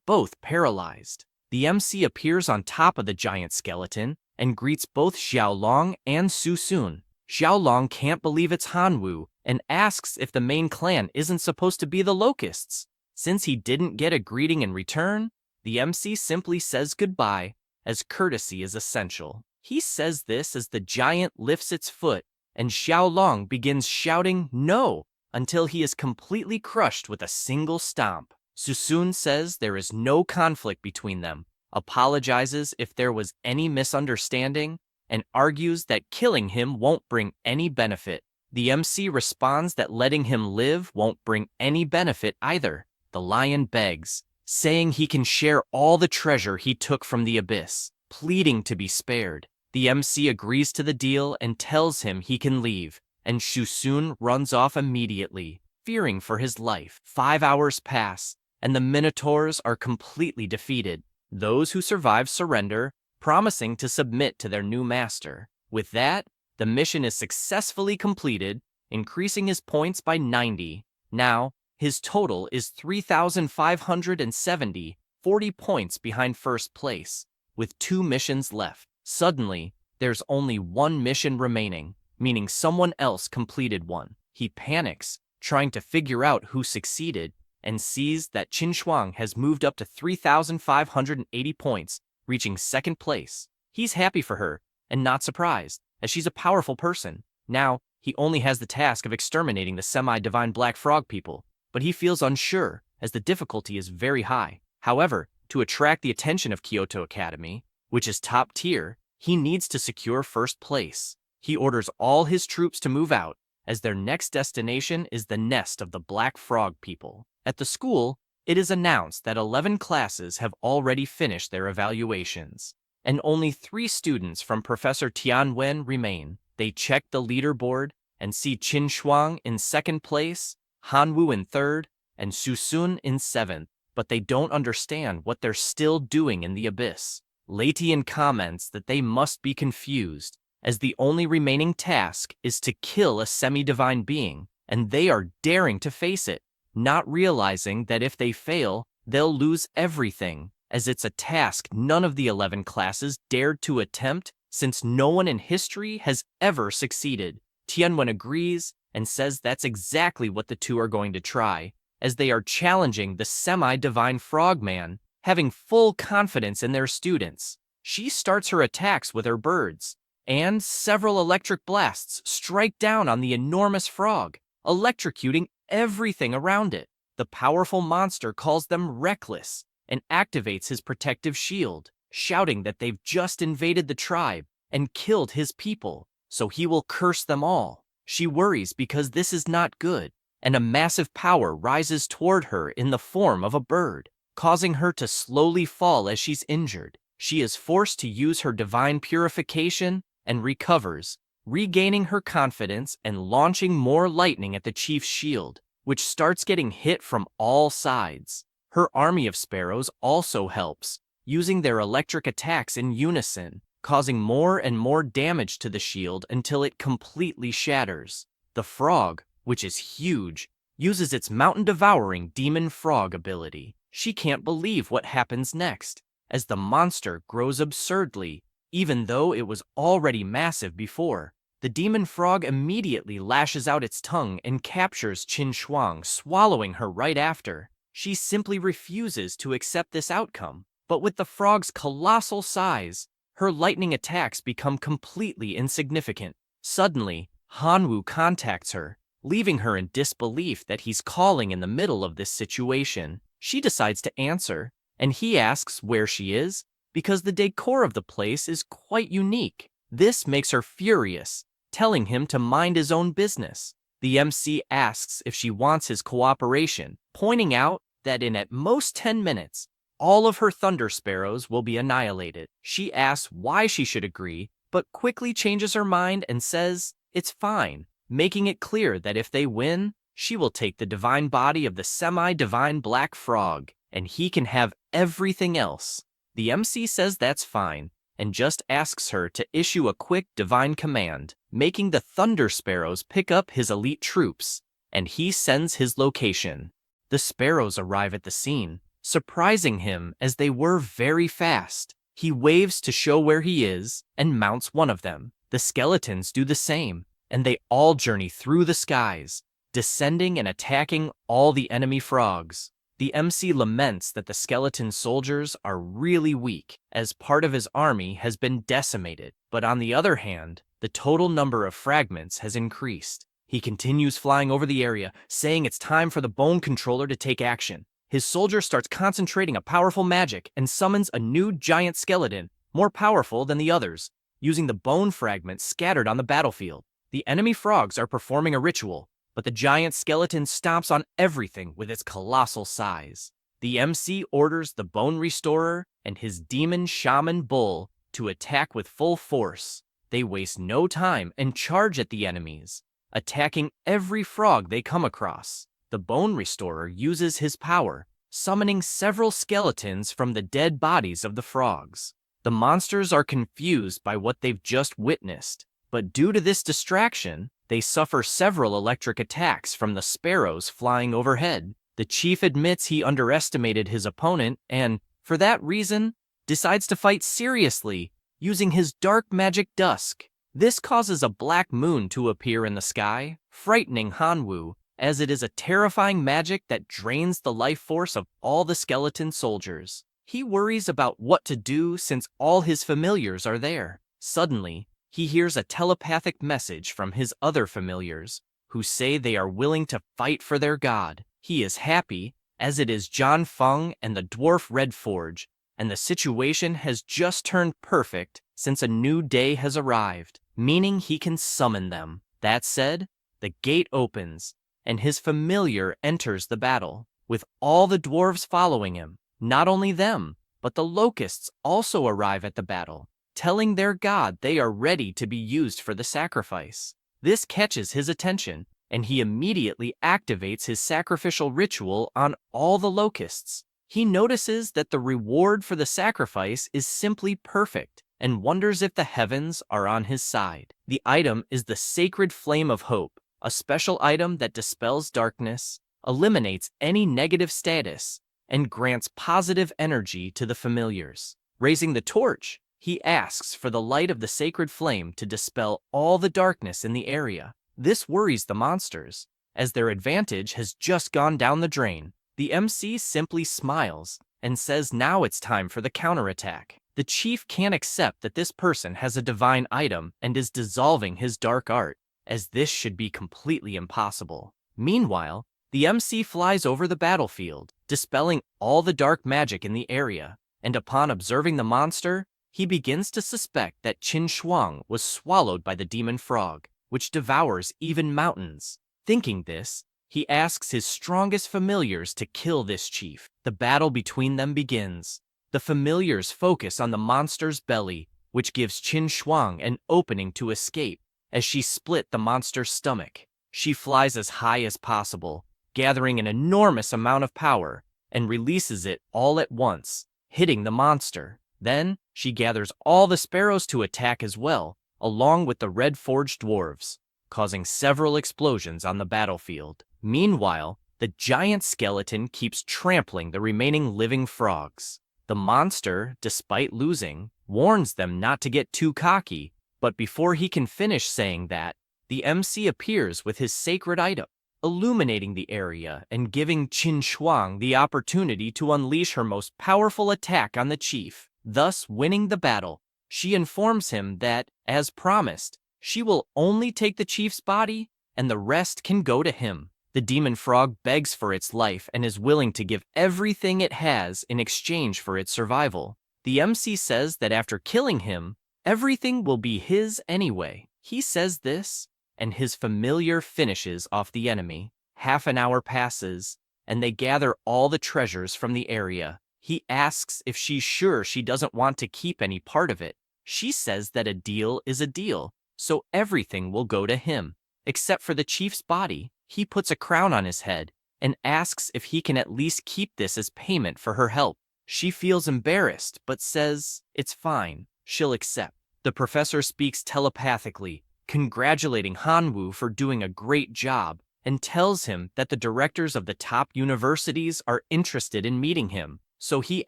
A: both paralyzed. The MC appears on top of the giant skeleton and greets both Xiaolong and Su Sun. Xiaolong can't believe it's Hanwu and asks if the main clan isn't supposed to be the Locusts. Since he didn't get a greeting in return, the MC simply says goodbye, as courtesy is essential. He says this as the giant lifts its foot, and Xiaolong begins shouting no until he is completely crushed with a single stomp. Susun says there is no conflict between them, apologizes if there was any misunderstanding, and argues that killing him won't bring any benefit. The MC responds that letting him live won't bring any benefit either. The lion begs, saying he can share all the treasure he took from the abyss, pleading to be spared. The MC agrees to the deal and tells him he can leave, and Shusun runs off immediately, fearing for his life. 5 hours pass, and the Minotaurs are completely defeated. Those who survive surrender, promising to submit to their new master. With that, the mission is successfully completed, increasing his points by 90. Now, his total is 3,570, 40 points behind first place, with 2 missions left. Suddenly, there's only 1 mission remaining, meaning someone else completed one. He panics, trying to figure out who succeeded, and sees that Qin Shuang has moved up to 3,580 points, reaching second place. He's happy for her, and not surprised, as she's a powerful person. Now, he only has the task of exterminating the semi-divine black frog people, but he feels unsure, as the difficulty is very high. However, to attract the attention of Kyoto Academy, which is top tier, he needs to secure first place. He orders all his troops to move out, as their next destination is the nest of the black frog people. At the school, it is announced that 11 classes have already finished their evaluations, and only 3 students from Professor Tianwen remain. They check the leaderboard and see Qin Shuang in second place, Hanwu in third, and Susun in seventh, but they don't understand what they're still doing in the abyss. Latian comments that they must be confused, as the only remaining task is to kill a semi-divine being, and they are daring to face it, not realizing that if they fail, they'll lose everything, as it's a task none of the 11 classes dared to attempt since no one in history has ever succeeded. Tianwen agrees and says that's exactly what the two are going to try, as they are challenging the semi-divine frogman, having full confidence in their students. She starts her attacks with her birds, and several electric blasts strike down on the enormous frog, electrocuting everything around it. The powerful monster calls them reckless and activates his protective shield, shouting that they've just invaded the tribe and killed his people, so he will curse them all. She worries because this is not good, and a massive power rises toward her in the form of a bird, causing her to slowly fall as she's injured. She is forced to use her divine purification and recovers, regaining her confidence and launching more lightning at the chief's shield, which starts getting hit from all sides. Her army of sparrows also helps, using their electric attacks in unison, causing more and more damage to the shield until it completely shatters. The frog, which is huge, uses its mountain-devouring demon frog ability. She can't believe what happens next, as the monster grows absurdly, even though it was already massive before. The demon frog immediately lashes out its tongue and captures Qin Shuang, swallowing her right after. She simply refuses to accept this outcome, but with the frog's colossal size, her lightning attacks become completely insignificant. Suddenly, Hanwu contacts her, leaving her in disbelief that he's calling in the middle of this situation. She decides to answer, and he asks where she is, because the decor of the place is quite unique. This makes her furious, telling him to mind his own business. The MC asks if she wants his cooperation, pointing out that in at most 10 minutes, all of her thunder sparrows will be annihilated. She asks why she should agree, but quickly changes her mind and says it's fine, making it clear that if they win, she will take the divine body of the semi-divine black frog, and he can have everything else. The MC says that's fine, and just asks her to issue a quick divine command, making the Thunder Sparrows pick up his elite troops, and he sends his location. The sparrows arrive at the scene, surprising him as they were very fast. He waves to show where he is and mounts one of them. The skeletons do the same, and they all journey through the skies, descending and attacking all the enemy frogs. The MC laments that the skeleton soldiers are really weak, as part of his army has been decimated. But on the other hand, the total number of fragments has increased. He continues flying over the area, saying it's time for the bone controller to take action. His soldier starts concentrating a powerful magic and summons a new giant skeleton, more powerful than the others, using the bone fragments scattered on the battlefield. The enemy frogs are performing a ritual, but the giant skeleton stomps on everything with its colossal size. The MC orders the Bone Restorer and his demon shaman bull to attack with full force. They waste no time and charge at the enemies, attacking every frog they come across. The Bone Restorer uses his power, summoning several skeletons from the dead bodies of the frogs. The monsters are confused by what they've just witnessed, but due to this distraction, they suffer several electric attacks from the sparrows flying overhead. The chief admits he underestimated his opponent and, for that reason, decides to fight seriously, using his dark magic dusk. This causes a black moon to appear in the sky, frightening Hanwoo, as it is a terrifying magic that drains the life force of all the skeleton soldiers. He worries about what to do since all his familiars are there. Suddenly, he hears a telepathic message from his other familiars, who say they are willing to fight for their god. He is happy, as it is John Feng and the dwarf Red Forge, and the situation has just turned perfect since a new day has arrived, meaning he can summon them. That said, the gate opens, and his familiar enters the battle, with all the dwarves following him. Not only them, but the locusts also arrive at the battle, telling their god they are ready to be used for the sacrifice. This catches his attention, and he immediately activates his sacrificial ritual on all the locusts. He notices that the reward for the sacrifice is simply perfect, and wonders if the heavens are on his side. The item is the Sacred Flame of Hope, a special item that dispels darkness, eliminates any negative status, and grants positive energy to the familiars. Raising the torch, he asks for the light of the sacred flame to dispel all the darkness in the area. This worries the monsters, as their advantage has just gone down the drain. The MC simply smiles and says now it's time for the counterattack. The chief can't accept that this person has a divine item and is dissolving his dark art, as this should be completely impossible. Meanwhile, the MC flies over the battlefield, dispelling all the dark magic in the area, and upon observing the monster, he begins to suspect that Qin Shuang was swallowed by the demon frog, which devours even mountains. Thinking this, he asks his strongest familiars to kill this chief. The battle between them begins. The familiars focus on the monster's belly, which gives Qin Shuang an opening to escape. As she split the monster's stomach, she flies as high as possible, gathering an enormous amount of power, and releases it all at once, hitting the monster. Then, she gathers all the sparrows to attack as well, along with the red forged dwarves, causing several explosions on the battlefield. Meanwhile, the giant skeleton keeps trampling the remaining living frogs. The monster, despite losing, warns them not to get too cocky, but before he can finish saying that, the MC appears with his sacred item, illuminating the area and giving Qin Shuang the opportunity to unleash her most powerful attack on the chief, thus winning the battle. She informs him that, as promised, she will only take the chief's body, and the rest can go to him. The demon frog begs for its life and is willing to give everything it has in exchange for its survival. The MC says that after killing him, everything will be his anyway. He says this, and his familiar finishes off the enemy. Half an hour passes, and they gather all the treasures from the area. He asks if she's sure she doesn't want to keep any part of it. She says that a deal is a deal, so everything will go to him. Except for the chief's body, he puts a crown on his head and asks if he can at least keep this as payment for her help. She feels embarrassed, but says it's fine, she'll accept. The professor speaks telepathically, congratulating Hanwoo for doing a great job, and tells him that the directors of the top universities are interested in meeting him, so he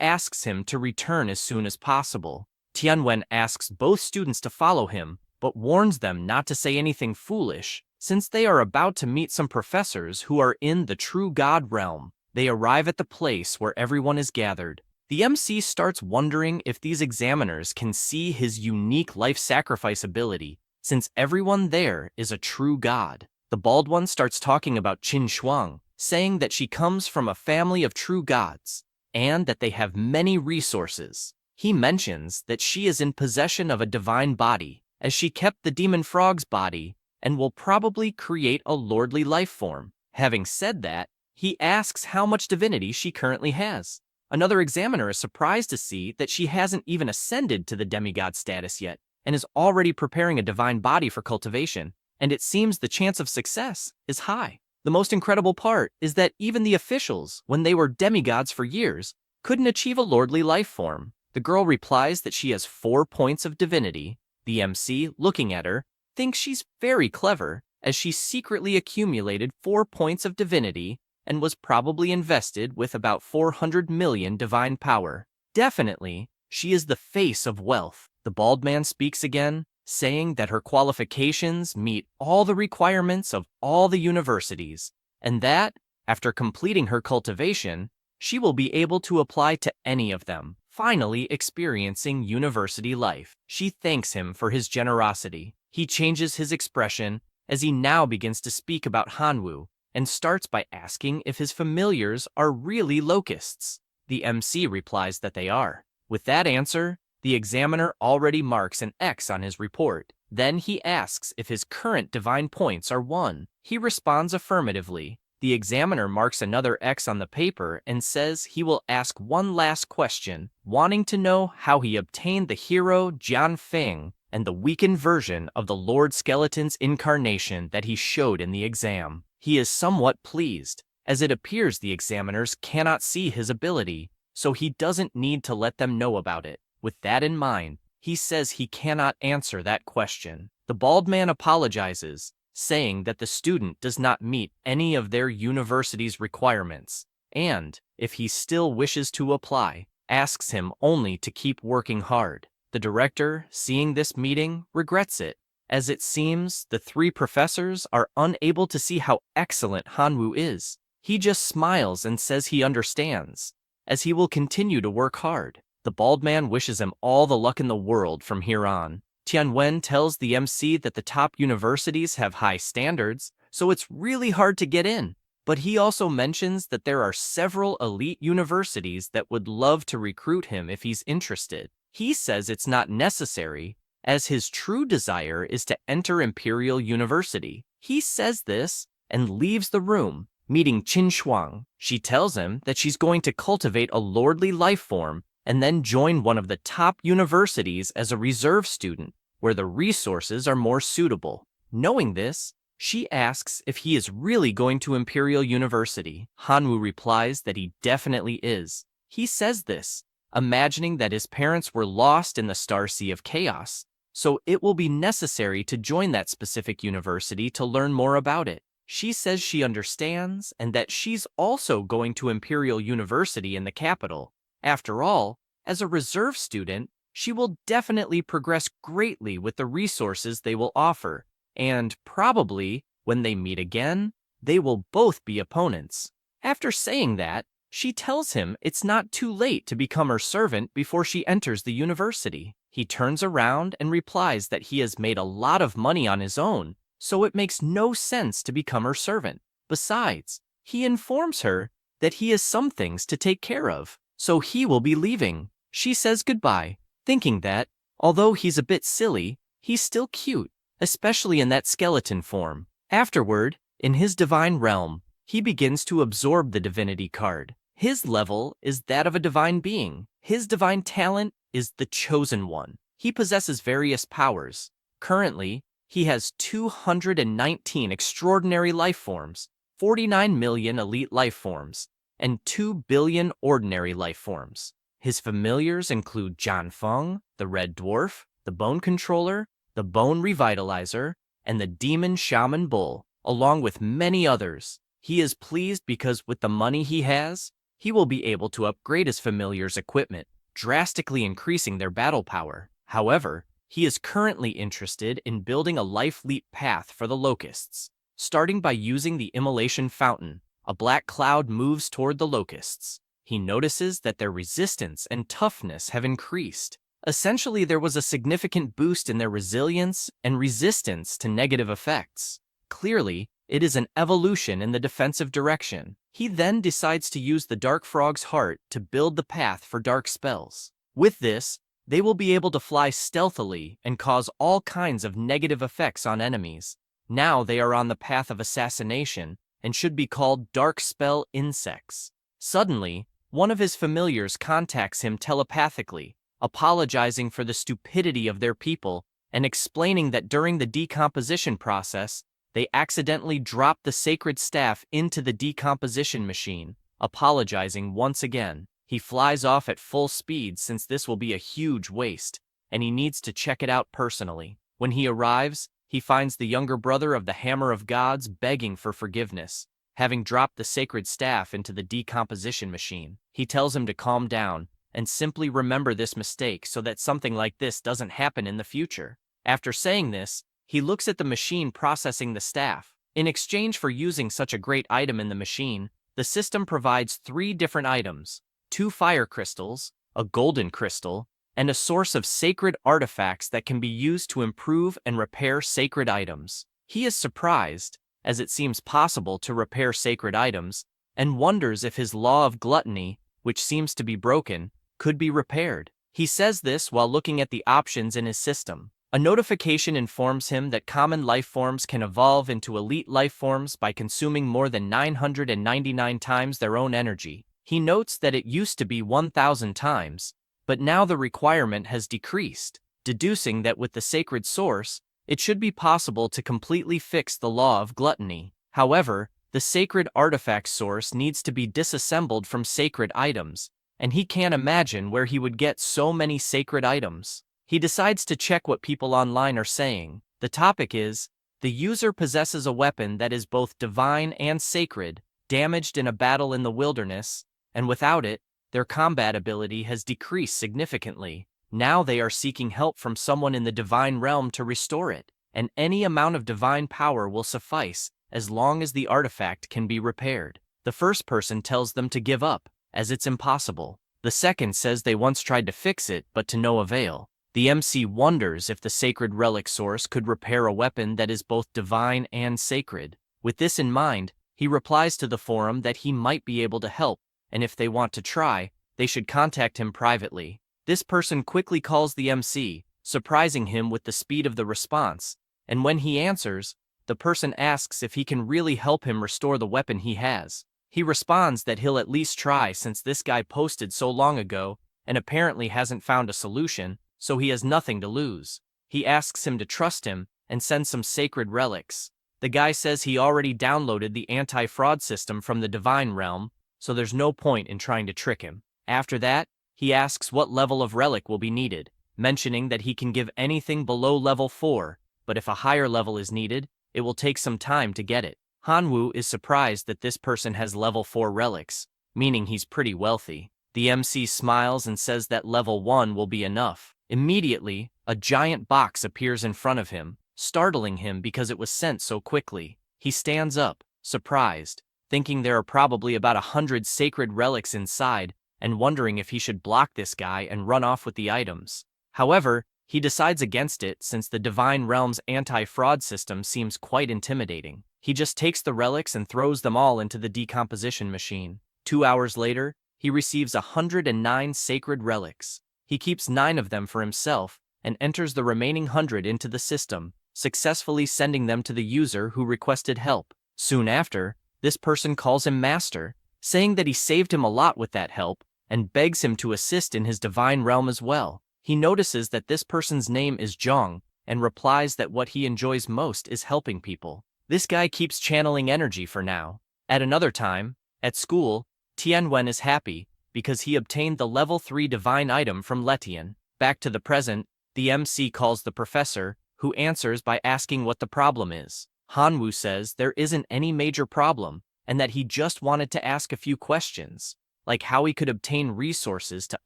A: asks him to return as soon as possible. Tianwen asks both students to follow him, but warns them not to say anything foolish, since they are about to meet some professors who are in the true God realm. They arrive at the place where everyone is gathered. The MC starts wondering if these examiners can see his unique life sacrifice ability, since everyone there is a true god. The bald one starts talking about Qin Shuang, saying that she comes from a family of true gods, and that they have many resources. He mentions that she is in possession of a divine body, as she kept the demon frog's body, and will probably create a lordly life form. Having said that, he asks how much divinity she currently has. Another examiner is surprised to see that she hasn't even ascended to the demigod status yet, and is already preparing a divine body for cultivation, and it seems the chance of success is high. The most incredible part is that even the officials, when they were demigods for years, couldn't achieve a lordly life form. The girl replies that she has 4 points of divinity. The MC, looking at her, thinks she's very clever, as she secretly accumulated 4 points of divinity and was probably invested with about 400 million divine power. Definitely, she is the face of wealth. The bald man speaks again, saying that her qualifications meet all the requirements of all the universities, and that, after completing her cultivation, she will be able to apply to any of them, finally experiencing university life. She thanks him for his generosity. He changes his expression as he now begins to speak about Hanwoo, and starts by asking if his familiars are really locusts. The MC replies that they are. With that answer, the examiner already marks an X on his report. Then he asks if his current divine points are 1. He responds affirmatively. The examiner marks another X on the paper and says he will ask one last question, wanting to know how he obtained the hero Jian Feng and the weakened version of the Lord Skeleton's incarnation that he showed in the exam. He is somewhat pleased, as it appears the examiners cannot see his ability, so he doesn't need to let them know about it. With that in mind, he says he cannot answer that question. The bald man apologizes, saying that the student does not meet any of their university's requirements, and, if he still wishes to apply, asks him only to keep working hard. The director, seeing this meeting, regrets it, as it seems the 3 professors are unable to see how excellent Hanwoo is. He just smiles and says he understands, as he will continue to work hard. The bald man wishes him all the luck in the world from here on. Tianwen tells the MC that the top universities have high standards, so it's really hard to get in. But he also mentions that there are several elite universities that would love to recruit him if he's interested. He says it's not necessary, as his true desire is to enter Imperial University. He says this and leaves the room, meeting Qin Shuang. She tells him that she's going to cultivate a lordly life form and then join one of the top universities as a reserve student, where the resources are more suitable. Knowing this, she asks if he is really going to Imperial University. Hanwoo replies that he definitely is. He says this, imagining that his parents were lost in the Star Sea of Chaos, so it will be necessary to join that specific university to learn more about it. She says she understands and that she's also going to Imperial University in the capital. After all, as a reserve student, she will definitely progress greatly with the resources they will offer, and probably, when they meet again, they will both be opponents. After saying that, she tells him it's not too late to become her servant before she enters the university. He turns around and replies that he has made a lot of money on his own, so it makes no sense to become her servant. Besides, he informs her that he has some things to take care of, so he will be leaving. She says goodbye, thinking that, although he's a bit silly, he's still cute, especially in that skeleton form. Afterward, in his divine realm, he begins to absorb the divinity card. His level is that of a divine being. His divine talent is the Chosen One. He possesses various powers. Currently, he has 219 extraordinary life forms, 49 million elite life forms, and 2 billion ordinary life forms. His familiars include John Feng, the Red Dwarf, the Bone Controller, the Bone Revitalizer, and the Demon Shaman Bull, along with many others. He is pleased because with the money he has, he will be able to upgrade his familiars' equipment, drastically increasing their battle power. However, he is currently interested in building a life leap path for the locusts. Starting by using the immolation fountain, a black cloud moves toward the locusts. He notices that their resistance and toughness have increased. Essentially, there was a significant boost in their resilience and resistance to negative effects. Clearly, it is an evolution in the defensive direction. He then decides to use the Dark Frog's heart to build the path for dark spells. With this, they will be able to fly stealthily and cause all kinds of negative effects on enemies. Now they are on the path of assassination and should be called Dark Spell Insects. Suddenly, one of his familiars contacts him telepathically, apologizing for the stupidity of their people and explaining that during the decomposition process, they accidentally dropped the sacred staff into the decomposition machine. Apologizing once again, he flies off at full speed since this will be a huge waste, and he needs to check it out personally. When he arrives, he finds the younger brother of the Hammer of Gods begging for forgiveness, having dropped the sacred staff into the decomposition machine. He tells him to calm down and simply remember this mistake so that something like this doesn't happen in the future. After saying this, he looks at the machine processing the staff. In exchange for using such a great item in the machine, the system provides 3 different items: 2 fire crystals, a golden crystal, and a source of sacred artifacts that can be used to improve and repair sacred items. He is surprised, as it seems possible to repair sacred items, and wonders if his law of gluttony, which seems to be broken, could be repaired. He says this while looking at the options in his system. A notification informs him that common life forms can evolve into elite life forms by consuming more than 999 times their own energy. He notes that it used to be 1,000 times, but now the requirement has decreased, deducing that with the sacred source, it should be possible to completely fix the law of gluttony. However, the sacred artifact source needs to be disassembled from sacred items, and he can't imagine where he would get so many sacred items. He decides to check what people online are saying. The topic is, the user possesses a weapon that is both divine and sacred, damaged in a battle in the wilderness, and without it, their combat ability has decreased significantly. Now they are seeking help from someone in the divine realm to restore it, and any amount of divine power will suffice as long as the artifact can be repaired. The first person tells them to give up, as it's impossible. The second says they once tried to fix it, but to no avail. The MC wonders if the sacred relic source could repair a weapon that is both divine and sacred. With this in mind, he replies to the forum that he might be able to help, and if they want to try, they should contact him privately. This person quickly calls the MC, surprising him with the speed of the response, and when he answers, the person asks if he can really help him restore the weapon he has. He responds that he'll at least try since this guy posted so long ago and apparently hasn't found a solution, so he has nothing to lose. He asks him to trust him and send some sacred relics. The guy says he already downloaded the anti-fraud system from the divine realm, so there's no point in trying to trick him. After that, he asks what level of relic will be needed, mentioning that he can give anything below level 4, but if a higher level is needed, it will take some time to get it. Hanwoo is surprised that this person has level 4 relics, meaning he's pretty wealthy. The MC smiles and says that level 1 will be enough. Immediately, a giant box appears in front of him, startling him because it was sent so quickly. He stands up, surprised, thinking there are probably about 100 sacred relics inside, and wondering if he should block this guy and run off with the items. However, he decides against it since the Divine Realm's anti-fraud system seems quite intimidating. He just takes the relics and throws them all into the decomposition machine. 2 hours later, he receives 109 sacred relics. He keeps 9 of them for himself and enters the remaining 100 into the system, successfully sending them to the user who requested help. Soon after, this person calls him Master, saying that he saved him a lot with that help, and begs him to assist in his divine realm as well. He notices that this person's name is Zhang, and replies that what he enjoys most is helping people. This guy keeps channeling energy for now. At another time, at school, Tianwen is happy because he obtained the level 3 divine item from Letian. Back to the present, the MC calls the professor, who answers by asking what the problem is. Hanwoo says there isn't any major problem, and that he just wanted to ask a few questions, like how he could obtain resources to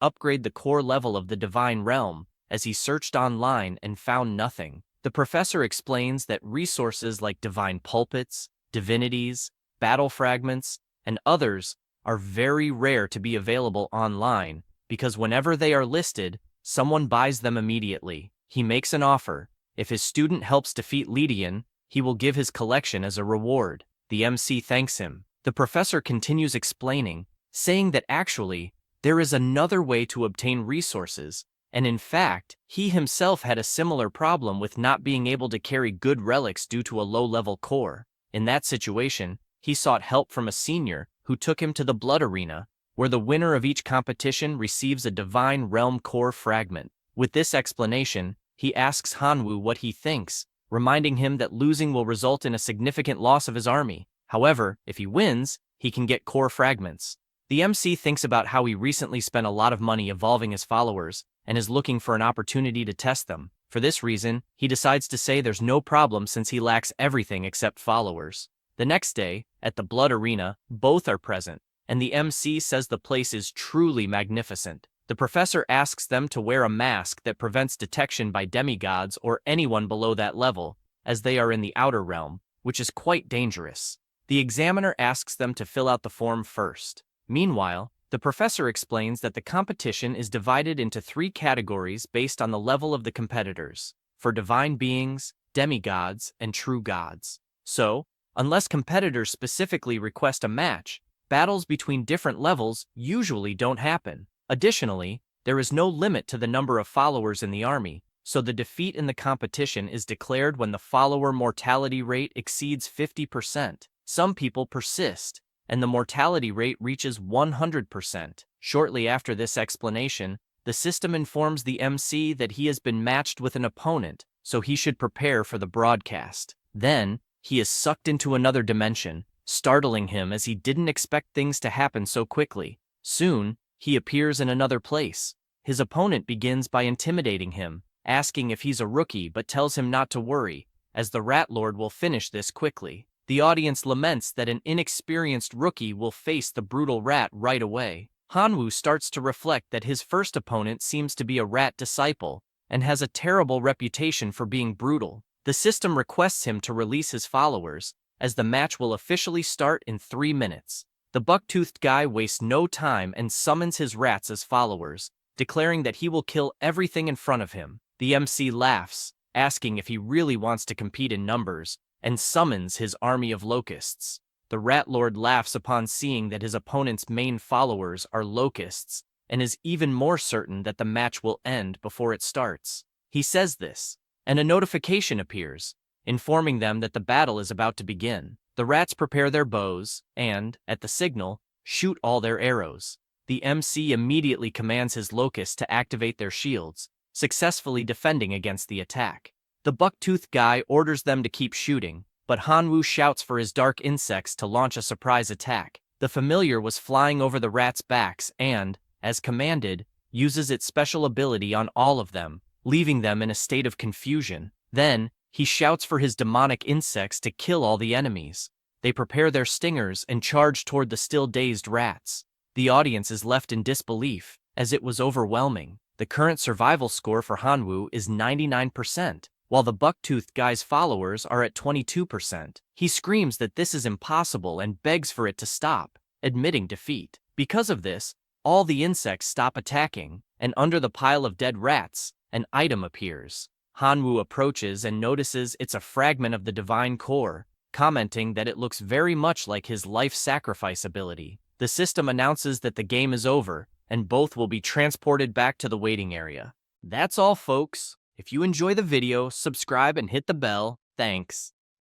A: upgrade the core level of the divine realm, as he searched online and found nothing. The professor explains that resources like divine pulpits, divinities, battle fragments, and others are very rare to be available online, because whenever they are listed, someone buys them immediately. He makes an offer. If his student helps defeat Lydian, he will give his collection as a reward. The MC thanks him. The professor continues explaining, saying that actually, there is another way to obtain resources, and in fact, he himself had a similar problem with not being able to carry good relics due to a low-level core. In that situation, he sought help from a senior who took him to the Blood Arena, where the winner of each competition receives a divine realm core fragment. With this explanation, he asks Hanwoo what he thinks, reminding him that losing will result in a significant loss of his army. However, if he wins, he can get core fragments. The MC thinks about how he recently spent a lot of money evolving his followers, and is looking for an opportunity to test them. For this reason, he decides to say there's no problem since he lacks everything except followers. The next day, at the Blood Arena, both are present, and the MC says the place is truly magnificent. The professor asks them to wear a mask that prevents detection by demigods or anyone below that level, as they are in the outer realm, which is quite dangerous. The examiner asks them to fill out the form first. Meanwhile, the professor explains that the competition is divided into 3 categories based on the level of the competitors, for divine beings, demigods, and true gods. So, unless competitors specifically request a match, battles between different levels usually don't happen. Additionally, there is no limit to the number of followers in the army, so the defeat in the competition is declared when the follower mortality rate exceeds 50%. Some people persist, and the mortality rate reaches 100%. Shortly after this explanation, the system informs the MC that he has been matched with an opponent, so he should prepare for the broadcast. Then, he is sucked into another dimension, startling him as he didn't expect things to happen so quickly. Soon, he appears in another place. His opponent begins by intimidating him, asking if he's a rookie but tells him not to worry, as the Rat Lord will finish this quickly. The audience laments that an inexperienced rookie will face the brutal rat right away. Hanwoo starts to reflect that his first opponent seems to be a rat disciple, and has a terrible reputation for being brutal. The system requests him to release his followers, as the match will officially start in 3 minutes. The buck-toothed guy wastes no time and summons his rats as followers, declaring that he will kill everything in front of him. The MC laughs, asking if he really wants to compete in numbers, and summons his army of locusts. The Rat Lord laughs upon seeing that his opponent's main followers are locusts, and is even more certain that the match will end before it starts. He says this, and a notification appears, informing them that the battle is about to begin. The rats prepare their bows, and, at the signal, shoot all their arrows. The MC immediately commands his locusts to activate their shields, successfully defending against the attack. The buck-toothed guy orders them to keep shooting, but Hanwoo shouts for his dark insects to launch a surprise attack. The familiar was flying over the rats' backs and, as commanded, uses its special ability on all of them, leaving them in a state of confusion. Then, he shouts for his demonic insects to kill all the enemies. They prepare their stingers and charge toward the still dazed rats. The audience is left in disbelief, as it was overwhelming. The current survival score for Hanwoo is 99%. While the buck-toothed guy's followers are at 22%. He screams that this is impossible and begs for it to stop, admitting defeat. Because of this, all the insects stop attacking, and under the pile of dead rats, an item appears. Hanwoo approaches and notices it's a fragment of the divine core, commenting that it looks very much like his life sacrifice ability. The system announces that the game is over, and both will be transported back to the waiting area. That's all, folks. If you enjoy the video, subscribe and hit the bell. Thanks.